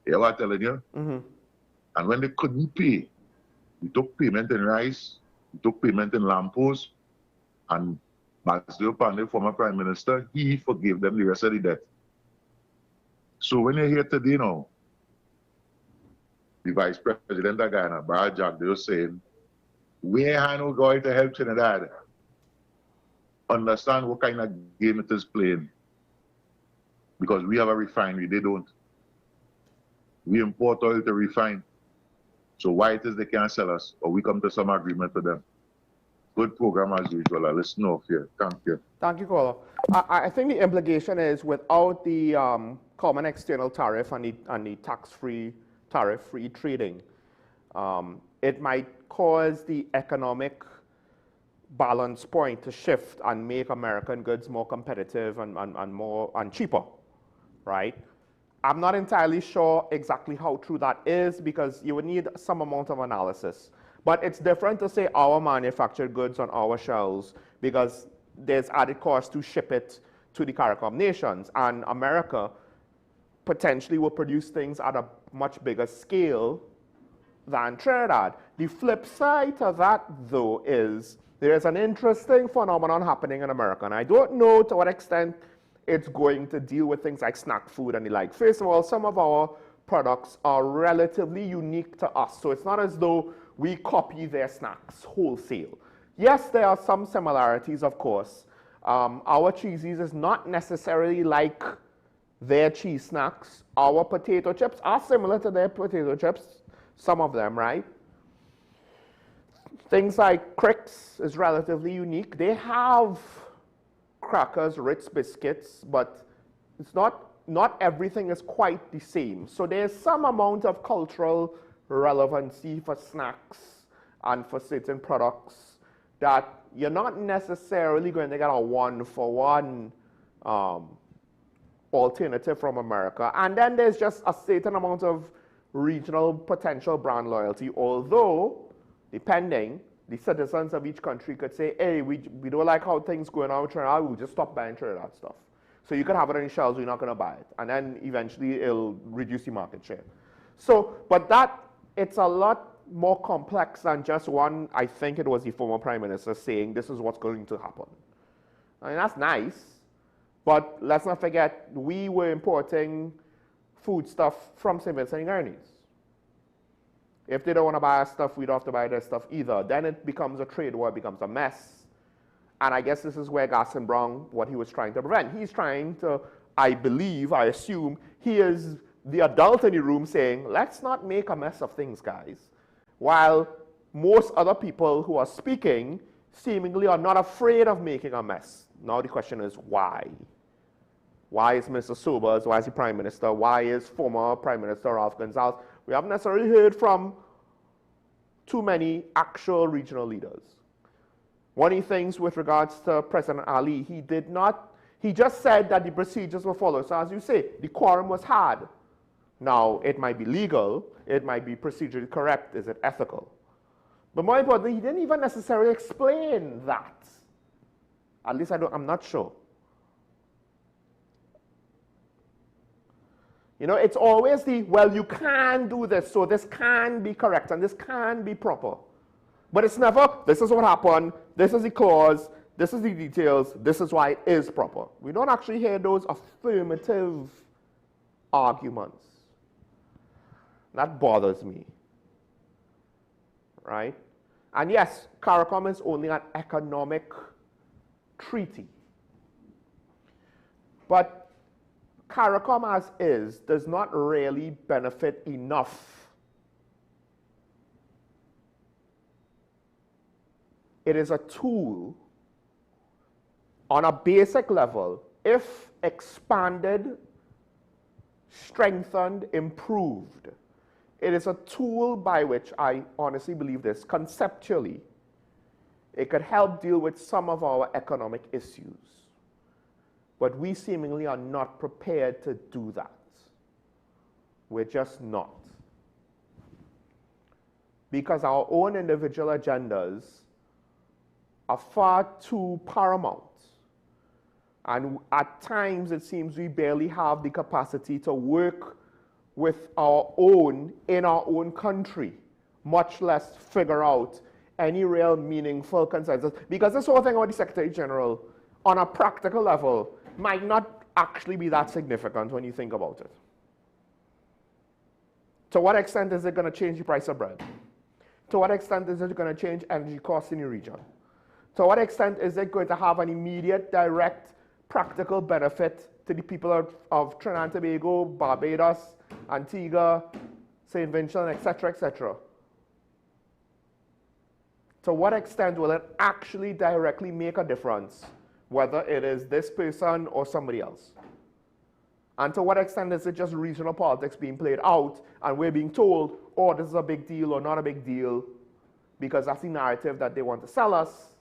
You know what I'm telling you? And when they couldn't pay, we took payment in rice, we took payment in lampos, and Basil Pandey, former Prime Minister, he forgave them the rest of the debt. So when you're here today now, the Vice President of Guyana, Brad Jack, they were saying, we are not going to help Trinidad understand what kind of game it is playing. Because we have a refinery, they don't. We import oil to refine. So why it is they can't sell us, or we come to some agreement with them. Good program as usual. I'll listen off here. Thank you. Thank you, caller. I think the implication is without the common external tariff and the tax-free, tariff-free trading, it might cause the economic balance point to shift and make American goods more competitive and cheaper, right? I'm not entirely sure exactly how true that is because you would need some amount of analysis. But it's different to say our manufactured goods on our shelves because there's added cost to ship it to the CARICOM nations. And America potentially will produce things at a much bigger scale than Trinidad. The flip side to that, though, is there is an interesting phenomenon happening in America. And I don't know to what extent it's going to deal with things like snack food and the like. First of all, some of our products are relatively unique to us. So it's not as though we copy their snacks wholesale. Yes, there are some similarities, of course. Our cheesies is not necessarily like their cheese snacks. Our potato chips are similar to their potato chips, some of them, right? Things like Cricks is relatively unique. They have crackers, Ritz biscuits, but it's not everything is quite the same. So there's some amount of cultural relevancy for snacks and for certain products that you're not necessarily going to get a one-for-one alternative from America. And then there's just a certain amount of regional potential brand loyalty, although, depending, the citizens of each country could say, hey, we don't like how things going on with Trinidad, we'll just stop buying Trinidad stuff. So you can have it on your shelves, you're not going to buy it. And then eventually it'll reduce the market share. So, but it's a lot more complex than just one, I think it was the former Prime Minister saying this is what's going to happen. I mean, that's nice, but let's not forget, we were importing food stuff from St. Vincent and Grenadines. If they don't want to buy our stuff, we don't have to buy their stuff either. Then it becomes a trade war, it becomes a mess. And I guess this is where Gaston Brown, what he was trying to prevent. He's trying to, I believe, I assume, he is the adult in the room saying, let's not make a mess of things, guys. While most other people who are speaking seemingly are not afraid of making a mess. Now the question is, why? Why is Mr. Sobers, why is the Prime Minister, why is former Prime Minister Ralph Gonsalves? We haven't necessarily heard from too many actual regional leaders. One of the things with regards to President Ali, he just said that the procedures were followed. So as you say, the quorum was had. Now, it might be legal, it might be procedurally correct, is it ethical? But more importantly, he didn't even necessarily explain that. At least I'm not sure. You know, it's always well, you can do this, so this can be correct and this can be proper. But it's never, this is what happened, this is the clause, this is the details, this is why it is proper. We don't actually hear those affirmative arguments. That bothers me, right? And yes, CARICOM is only an economic treaty. But CARICOM as is does not really benefit enough. It is a tool on a basic level, if expanded, strengthened, improved. It is a tool by which I honestly believe this, conceptually, it could help deal with some of our economic issues. But we seemingly are not prepared to do that. We're just not. Because our own individual agendas are far too paramount. And at times it seems we barely have the capacity to work with our own, in our own country, much less figure out any real meaningful consensus. Because this whole thing about the Secretary General, on a practical level, might not actually be that significant when you think about it. To what extent is it going to change the price of bread? To what extent is it going to change energy costs in the region? To what extent is it going to have an immediate, direct, practical benefit to the people of Trinidad and Tobago, Barbados, Antigua, St. Vincent, etc., etc.? To what extent will it actually directly make a difference, whether it is this person or somebody else? And to what extent is it just regional politics being played out and we're being told, oh, this is a big deal or not a big deal, because that's the narrative that they want to sell us.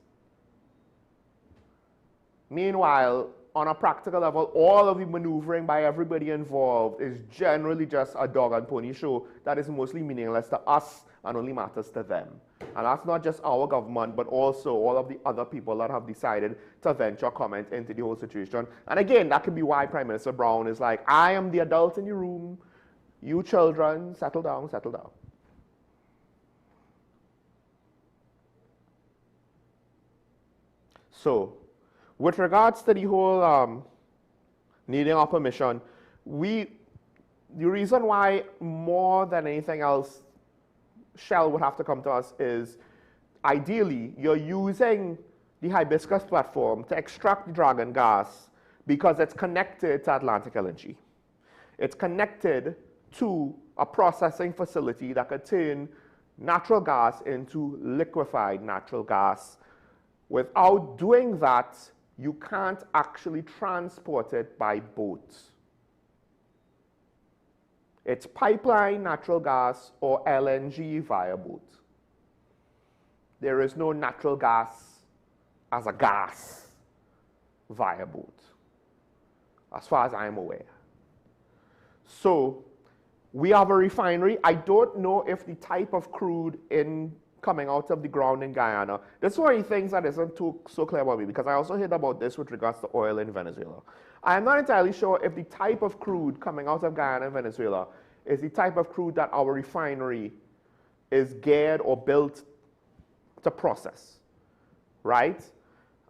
Meanwhile, on a practical level, all of the maneuvering by everybody involved is generally just a dog and pony show that is mostly meaningless to us and only matters to them. And that's not just our government, but also all of the other people that have decided to venture comment into the whole situation. And again, that could be why Prime Minister Brown is like, I am the adult in the room, you children, settle down, settle down. So, with regards to the whole needing our permission, the reason why more than anything else Shell would have to come to us is, ideally, you're using the Hibiscus platform to extract the dragon gas because it's connected to Atlantic LNG. It's connected to a processing facility that could turn natural gas into liquefied natural gas. Without doing that, you can't actually transport it by boat. It's pipeline, natural gas, or LNG via boat. There is no natural gas as a gas via boat, as far as I'm aware. So we have a refinery. I don't know if the type of crude coming out of the ground in Guyana, this is one of the things that isn't so clear about me, because I also heard about this with regards to oil in Venezuela. I'm not entirely sure if the type of crude coming out of Guyana and Venezuela is the type of crude that our refinery is geared or built to process, right?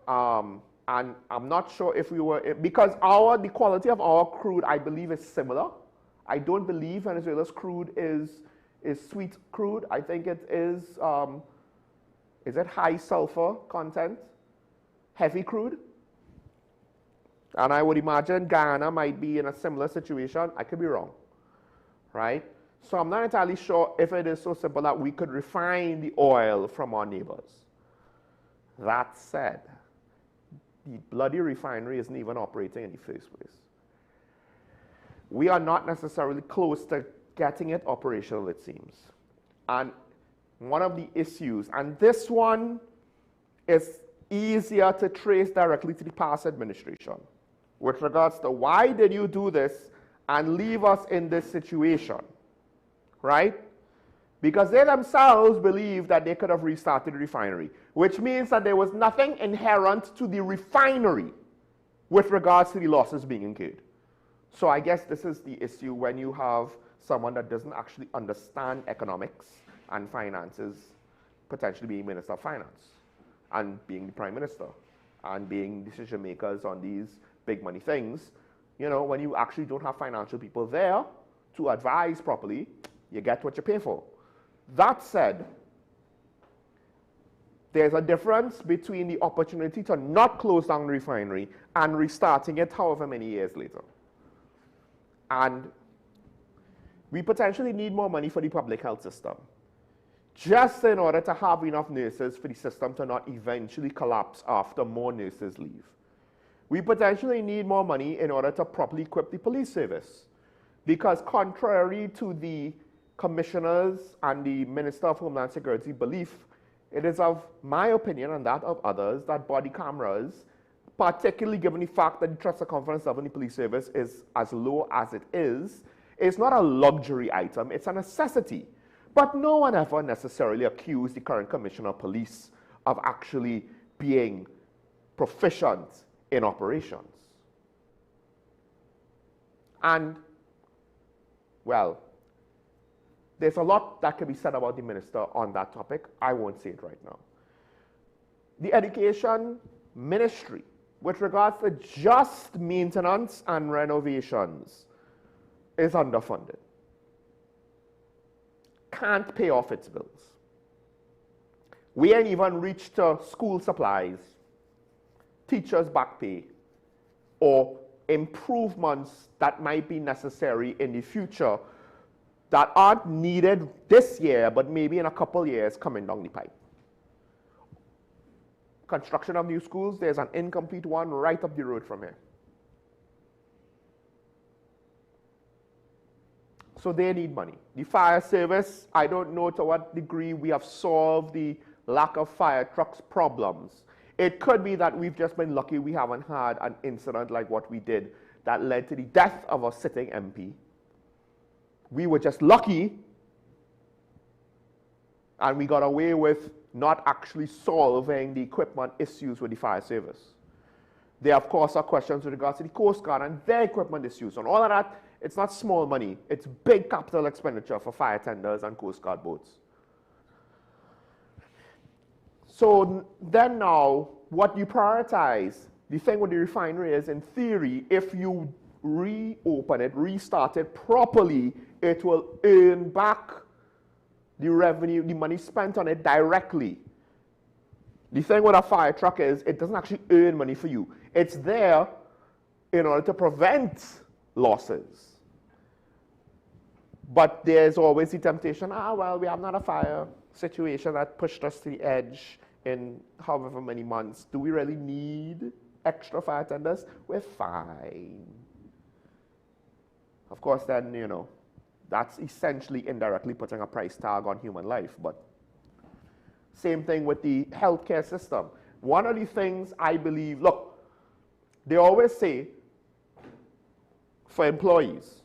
And I'm not sure if we were, because the quality of our crude, I believe, is similar. I don't believe Venezuela's crude is sweet crude. I think it is it high sulfur content, heavy crude? And I would imagine Guyana might be in a similar situation. I could be wrong, right? So I'm not entirely sure if it is so simple that we could refine the oil from our neighbors. That said, the bloody refinery isn't even operating in the first place. We are not necessarily close to getting it operational, it seems. And one of the issues, and this one is easier to trace directly to the past administration, with regards to why did you do this and leave us in this situation, right? Because they themselves believe that they could have restarted the refinery, which means that there was nothing inherent to the refinery with regards to the losses being incurred. So I guess this is the issue when you have someone that doesn't actually understand economics and finances potentially being Minister of Finance and being the Prime Minister and being decision makers on these big money things. You know, when you actually don't have financial people there to advise properly, you get what you pay for. That said, there's a difference between the opportunity to not close down the refinery and restarting it however many years later. And we potentially need more money for the public health system, just in order to have enough nurses for the system to not eventually collapse after more nurses leave. We potentially need more money in order to properly equip the police service, because contrary to the commissioners and the Minister of Homeland Security belief, it is of my opinion and that of others that body cameras, particularly given the fact that the trust and confidence level in the police service is as low as it is not a luxury item, it's a necessity. But no one ever necessarily accused the current Commissioner of Police of actually being proficient in operations. And, well, there's a lot that can be said about the minister on that topic. I won't say it right now. The Education Ministry, with regards to just maintenance and renovations, is underfunded. Can't pay off its bills. We ain't even reached school supplies, teachers' back pay, or improvements that might be necessary in the future that aren't needed this year, but maybe in a couple years coming down the pipe. Construction of new schools, there's an incomplete one right up the road from here. So they need money. The fire service, I don't know to what degree we have solved the lack of fire trucks problems. It could be that we've just been lucky we haven't had an incident like what we did that led to the death of a sitting MP. We were just lucky, and we got away with not actually solving the equipment issues with the fire service. There, of course, are questions with regards to the Coast Guard and their equipment issues. And all of that, it's not small money. It's big capital expenditure for fire tenders and Coast Guard boats. So then now, what you prioritize, the thing with the refinery is, in theory, if you reopen it, restart it properly, it will earn back the revenue, the money spent on it directly. The thing with a fire truck is it doesn't actually earn money for you. It's there in order to prevent losses. But there's always the temptation, well, we have not a fire situation that pushed us to the edge in however many months. Do we really need extra fire tenders? We're fine. Of course, then, you know, that's essentially indirectly putting a price tag on human life. But same thing with the healthcare system. One of the things I believe, look, they always say for employees,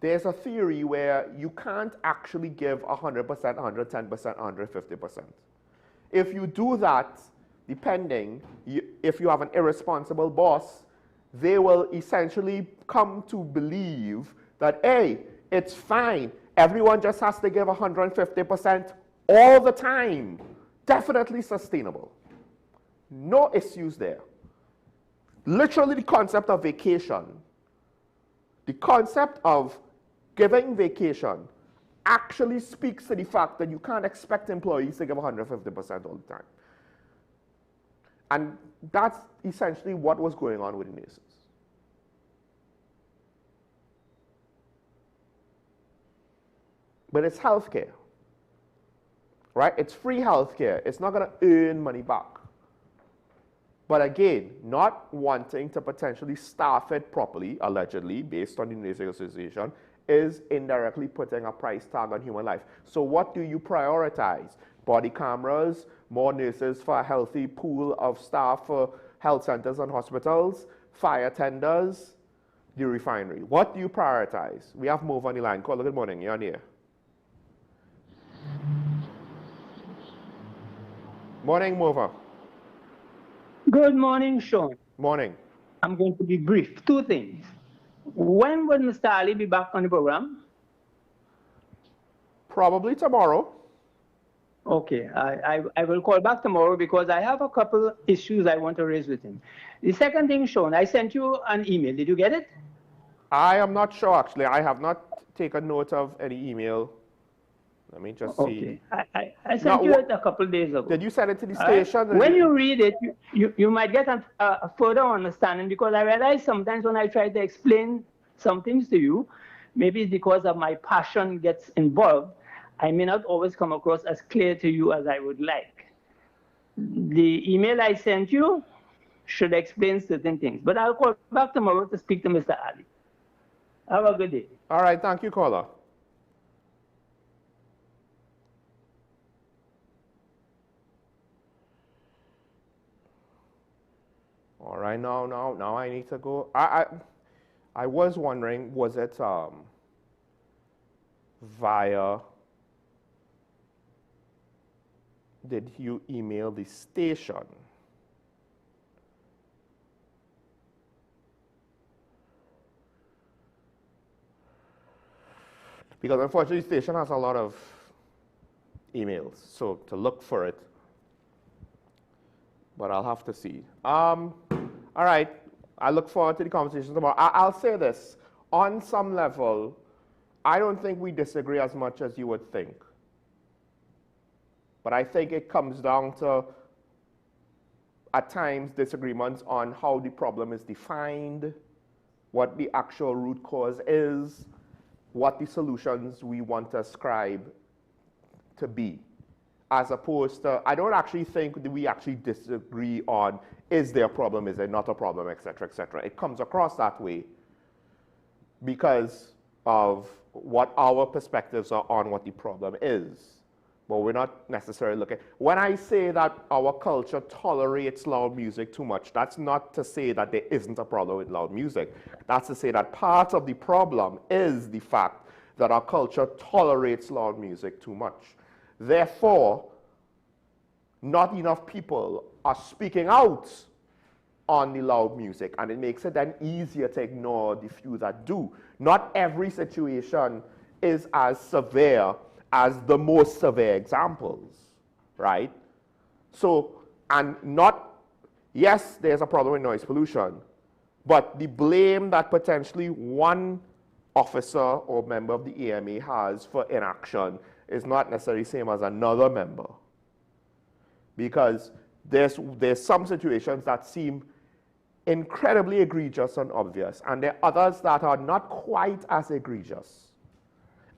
there's a theory where you can't actually give 100%, 110%, 150%. If you do that, depending, if you have an irresponsible boss, they will essentially come to believe that, hey, it's fine. Everyone just has to give 150% all the time. Definitely sustainable. No issues there. Literally the concept of vacation, the concept of giving vacation actually speaks to the fact that you can't expect employees to give 150% all the time. And that's essentially what was going on with the nurses. But it's healthcare, right? It's free healthcare. It's not going to earn money back. But again, not wanting to potentially staff it properly, allegedly, based on the Nursing Association, is indirectly putting a price tag on human life. So what do you prioritize? Body cameras, more nurses for a healthy pool of staff for health centers and hospitals, fire tenders, the refinery. What do you prioritize? We have Move on the line. Caller, good morning. You're on here. Morning, Mova. Good morning, Sean. Morning. I'm going to be brief. Two things. When will Mr. Ali be back on the program? Probably tomorrow. Okay, I will call back tomorrow because I have a couple issues I want to raise with him. The second thing, Sean, I sent you an email. Did you get it? I am not sure, actually. I have not taken note of any email. Let me just Okay. see. I sent you it a couple days ago. Did you send it to the All right? station? When you read it, you might get a further understanding, because I realize sometimes when I try to explain some things to you, maybe it's because of my passion gets involved, I may not always come across as clear to you as I would like. The email I sent you should explain certain things, but I'll call back tomorrow to speak to Mr. Ali. Have a good day. All right, thank you, caller. All right, now I need to go. I was wondering, was it via, did you email the station? Because unfortunately, the station has a lot of emails, so to look for it, but I'll have to see. All right, I look forward to the conversation tomorrow. I'll say this, on some level, I don't think we disagree as much as you would think. But I think it comes down to, at times, disagreements on how the problem is defined, what the actual root cause is, what the solutions we want to ascribe to be. As opposed to, I don't actually think that we actually disagree on, is there a problem, is there not a problem, et cetera, et cetera. It comes across that way because of what our perspectives are on what the problem is. But we're not necessarily looking. When I say that our culture tolerates loud music too much, that's not to say that there isn't a problem with loud music. That's to say that part of the problem is the fact that our culture tolerates loud music too much. Therefore, not enough people are speaking out on the loud music, and it makes it then easier to ignore the few that do. Not every situation is as severe as the most severe examples, right? So, and not, yes, there's a problem with noise pollution, but the blame that potentially one officer or member of the AMA has for inaction is not necessarily the same as another member. Because there's some situations that seem incredibly egregious and obvious, and there are others that are not quite as egregious.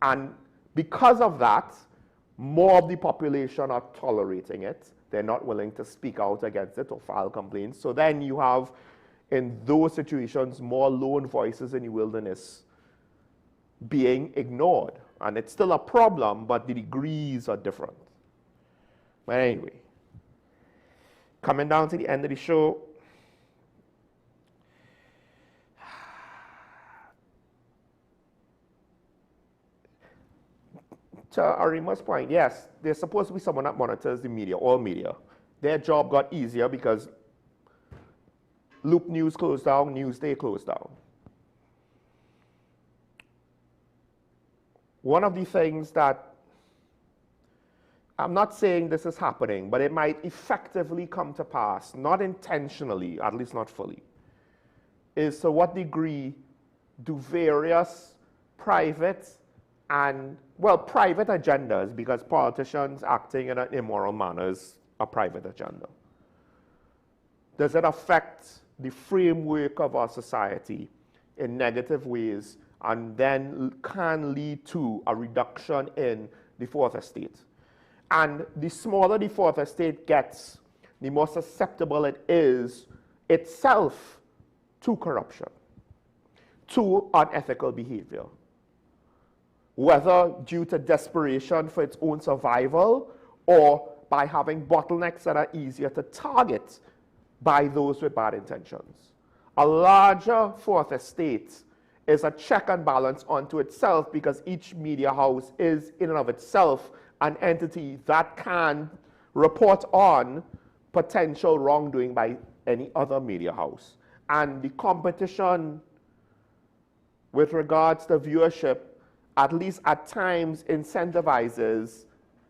And because of that, more of the population are tolerating it. They're not willing to speak out against it or file complaints. So then you have, in those situations, more lone voices in the wilderness being ignored. And it's still a problem, but the degrees are different. But anyway, coming down to the end of the show, to Arima's point, yes, there's supposed to be someone that monitors the media, all media. Their job got easier because Loop News closed down, Newsday closed down. One of the things that, I'm not saying this is happening, but it might effectively come to pass, not intentionally, at least not fully, is to what degree do various private and, well, private agendas, because politicians acting in an immoral manner is a private agenda. Does it affect the framework of our society in negative ways and then can lead to a reduction in the fourth estate? And the smaller the fourth estate gets, the more susceptible it is itself to corruption, to unethical behavior, whether due to desperation for its own survival or by having bottlenecks that are easier to target by those with bad intentions. A larger fourth estate is a check and balance onto itself because each media house is in and of itself an entity that can report on potential wrongdoing by any other media house. And the competition with regards to viewership, at least at times, incentivizes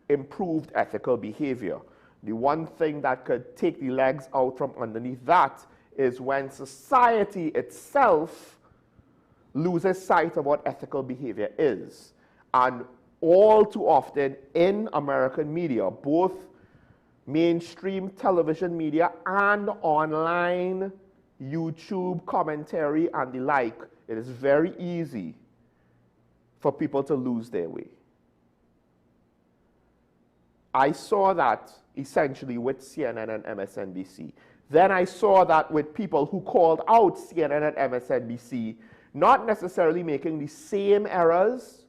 improved ethical behavior. The one thing that could take the legs out from underneath that is when society itself loses sight of what ethical behavior is and all too often in American media, both mainstream television media and online YouTube commentary and the like, it is very easy for people to lose their way. I saw that essentially with CNN and MSNBC. Then I saw that with people who called out CNN and MSNBC, not necessarily making the same errors,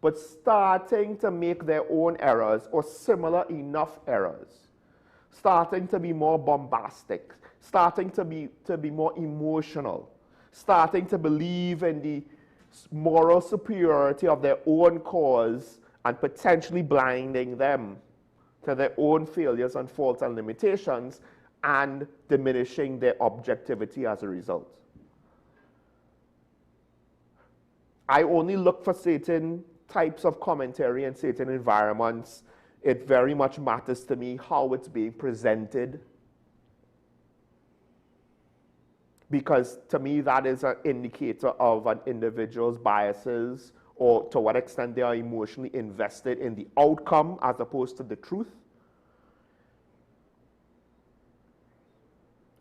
but starting to make their own errors or similar enough errors, starting to be more bombastic, starting to be more emotional, starting to believe in the moral superiority of their own cause and potentially blinding them to their own failures and faults and limitations and diminishing their objectivity as a result. I only look for certain types of commentary in certain environments. It very much matters to me how it's being presented, because to me that is an indicator of an individual's biases or to what extent they are emotionally invested in the outcome as opposed to the truth.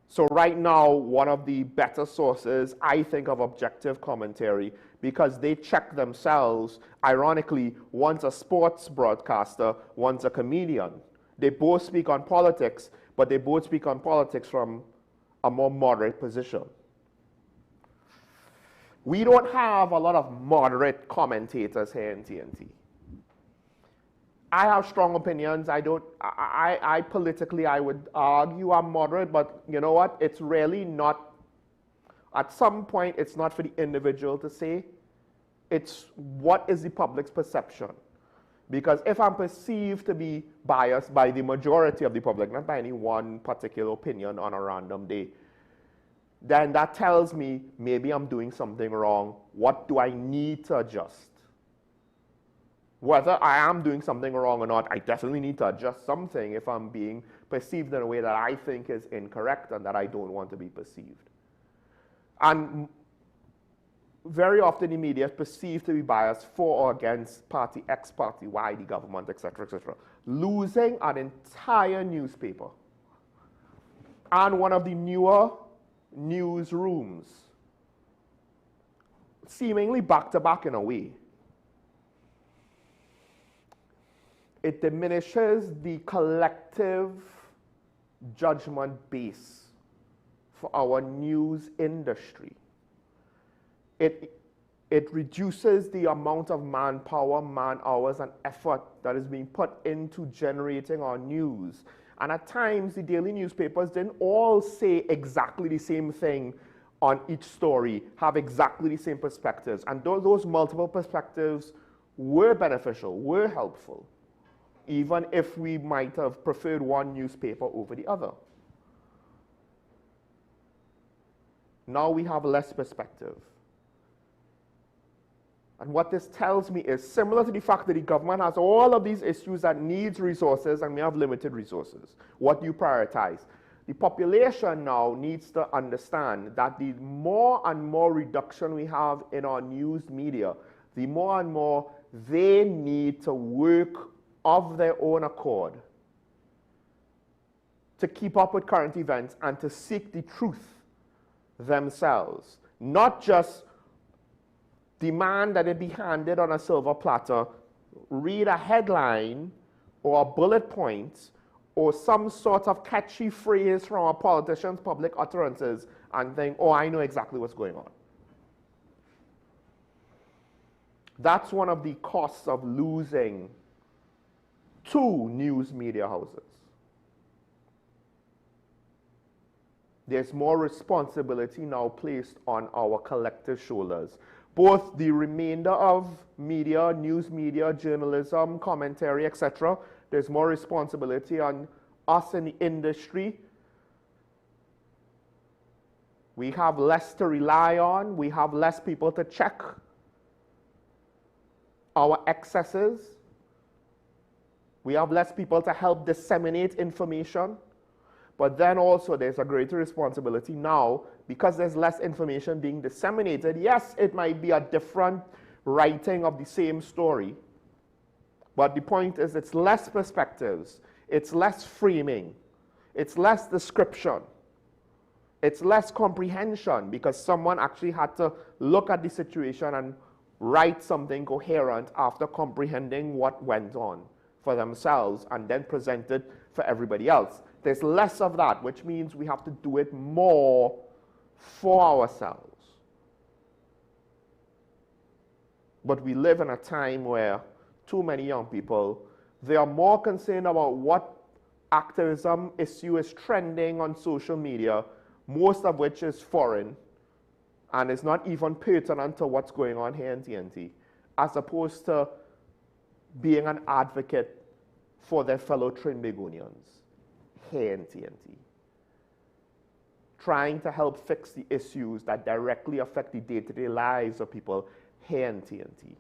So right now, one of the better sources, I think, of objective commentary, because they check themselves, ironically, one's a sports broadcaster, one's a comedian. They both speak on politics, but they both speak on politics from a more moderate position. We don't have a lot of moderate commentators here in TNT. I have strong opinions. I politically, I would argue I'm moderate, but you know what? It's really not, at some point, it's not for the individual to say. It's what is the public's perception. Because if I'm perceived to be biased by the majority of the public, not by any one particular opinion on a random day, then that tells me maybe I'm doing something wrong. What do I need to adjust? Whether I am doing something wrong or not, I definitely need to adjust something if I'm being perceived in a way that I think is incorrect and that I don't want to be perceived. And very often the media is perceived to be biased for or against party X, party Y, the government, etc., etc. Losing an entire newspaper and one of the newer newsrooms, seemingly back-to-back in a way, it diminishes the collective judgment base for our news industry. It reduces the amount of manpower, man-hours, and effort that is being put into generating our news. And at times, the daily newspapers didn't all say exactly the same thing on each story, have exactly the same perspectives. And those multiple perspectives were beneficial, were helpful, even if we might have preferred one newspaper over the other. Now we have less perspective. And what this tells me is similar to the fact that the government has all of these issues that needs resources and we have limited resources. What do you prioritize? The population now needs to understand that the more and more reduction we have in our news media, the more and more they need to work of their own accord to keep up with current events and to seek the truth themselves, not just demand that it be handed on a silver platter, read a headline or a bullet point or some sort of catchy phrase from a politician's public utterances and think, oh, I know exactly what's going on. That's one of the costs of losing two news media houses. There's more responsibility now placed on our collective shoulders. Both the remainder of media, news media, journalism, commentary, etc. There's more responsibility on us in the industry. We have less to rely on. We have less people to check our excesses. We have less people to help disseminate information. But then also there's a greater responsibility now because there's less information being disseminated. Yes, it might be a different writing of the same story, But the point is, it's less perspectives, it's less framing, it's less description, it's less comprehension, because someone actually had to look at the situation and write something coherent after comprehending what went on for themselves and then present it for everybody else. There's less of that, which means we have to do it more for ourselves. But we live in a time where too many young people, they are more concerned about what activism issue is trending on social media, most of which is foreign and is not even pertinent to what's going on here in TNT, as opposed to being an advocate for their fellow Trinbagonians here in TNT, trying to help fix the issues that directly affect the day-to-day lives of people here in TNT.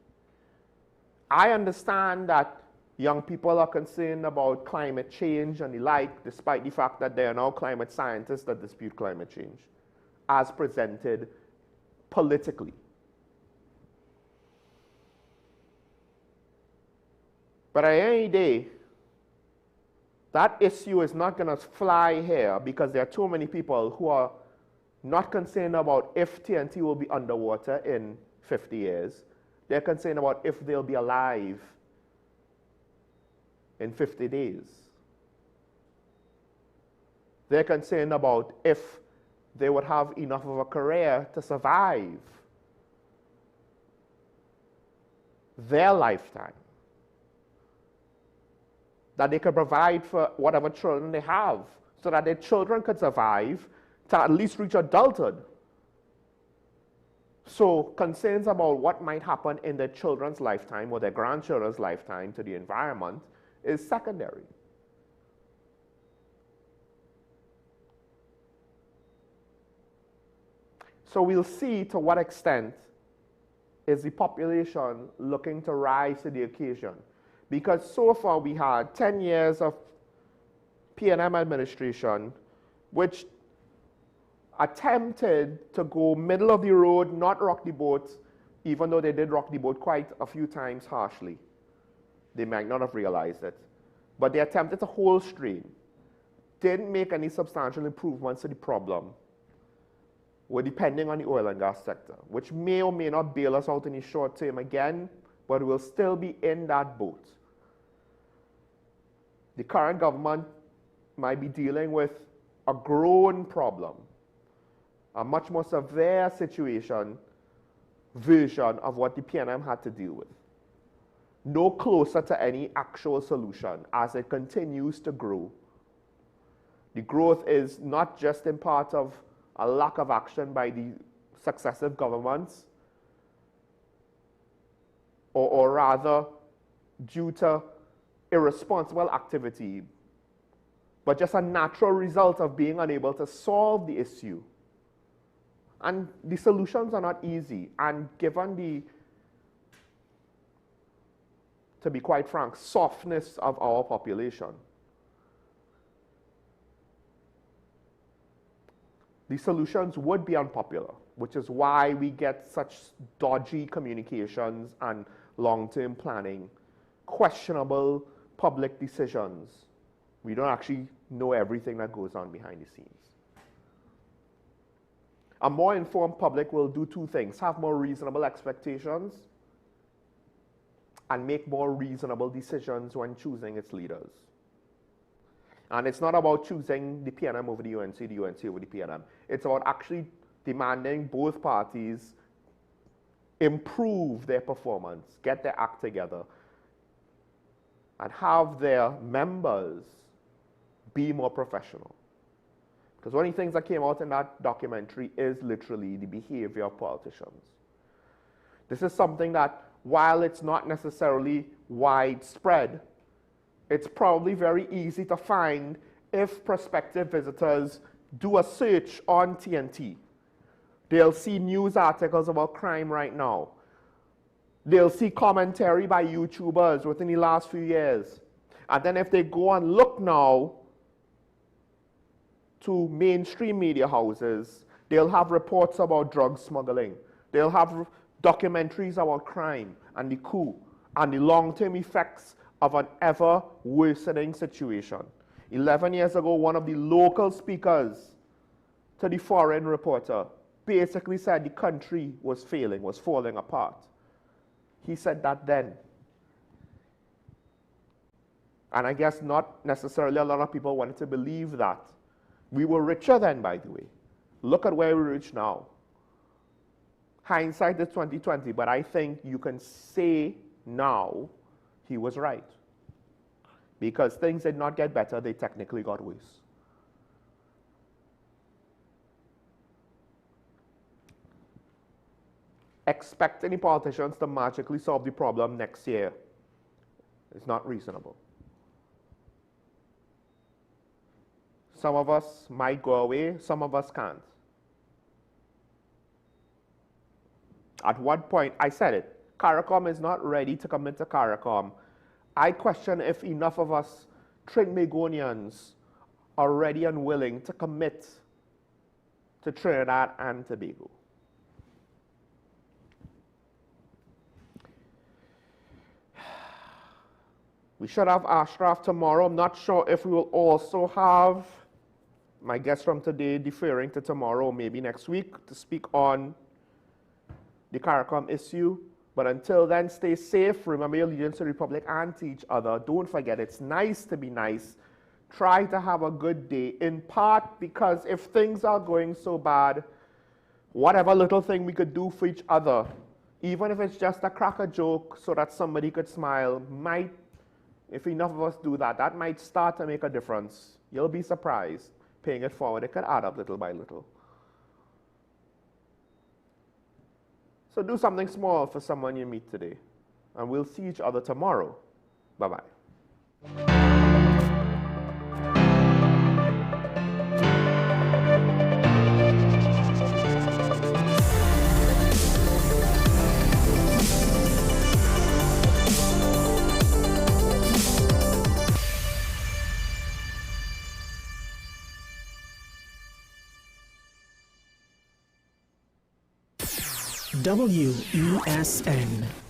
I understand that young people are concerned about climate change and the like, despite the fact that there are now climate scientists that dispute climate change, as presented politically. But at the end of the day, that issue is not going to fly here because there are too many people who are not concerned about if TNT will be underwater in 50 years. They're concerned about if they'll be alive in 50 days. They're concerned about if they would have enough of a career to survive their lifetime, that they could provide for whatever children they have, so that their children could survive to at least reach adulthood. So concerns about what might happen in their children's lifetime or their grandchildren's lifetime to the environment is secondary. So we'll see to what extent is the population looking to rise to the occasion. Because so far we had 10 years of PNM administration, which attempted to go middle of the road, not rock the boat, even though they did rock the boat quite a few times harshly. They might not have realized it. But they attempted to hold stream. Didn't make any substantial improvements to the problem. We're depending on the oil and gas sector, which may or may not bail us out in the short term again, but we'll still be in that boat. The current government might be dealing with a growing problem, a much more severe situation version of what the PNM had to deal with. No closer to any actual solution as it continues to grow. The growth is not just in part of a lack of action by the successive governments, or rather due to irresponsible activity, but just a natural result of being unable to solve the issue. And the solutions are not easy, and given the, to be quite frank, softness of our population, the solutions would be unpopular, which is why we get such dodgy communications and long-term planning, questionable public decisions. We don't actually know everything that goes on behind the scenes. A more informed public will do two things: have more reasonable expectations and make more reasonable decisions when choosing its leaders. And it's not about choosing the PNM over the UNC over the PNM. It's about actually demanding both parties improve their performance, get their act together, and have their members be more professional. Because one of the things that came out in that documentary is literally the behavior of politicians. This is something that, while it's not necessarily widespread, it's probably very easy to find if prospective visitors do a search on TNT. They'll see news articles about crime right now. They'll see commentary by YouTubers within the last few years. And then if they go and look now to mainstream media houses, they'll have reports about drug smuggling. They'll have documentaries about crime and the coup and the long-term effects of an ever worsening situation. 11 years ago, one of the local speakers to the foreign reporter basically said the country was failing, was falling apart. He said that then. And I guess not necessarily a lot of people wanted to believe that. We were richer then, by the way. Look at where we reach now. Hindsight is 2020, but I think you can say now he was right. Because things did not get better, they technically got worse. Expect any politicians to magically solve the problem next year is not reasonable. Some of us might go away, some of us can't. At one point, I said it, CARICOM is not ready to commit to CARICOM. I question if enough of us Trinbagonians are ready and willing to commit to Trinidad and Tobago. We should have Ashraf tomorrow. I'm not sure if we will also have my guest from today deferring to tomorrow, maybe next week, to speak on the CARICOM issue. But until then, stay safe. Remember your allegiance to the Republic and to each other. Don't forget, it's nice to be nice. Try to have a good day, in part because if things are going so bad, whatever little thing we could do for each other, even if it's just a crack a joke so that somebody could smile, might, if enough of us do that, that might start to make a difference. You'll be surprised. Paying it forward, it could add up little by little. So do something small for someone you meet today. And we'll see each other tomorrow. Bye-bye. WESN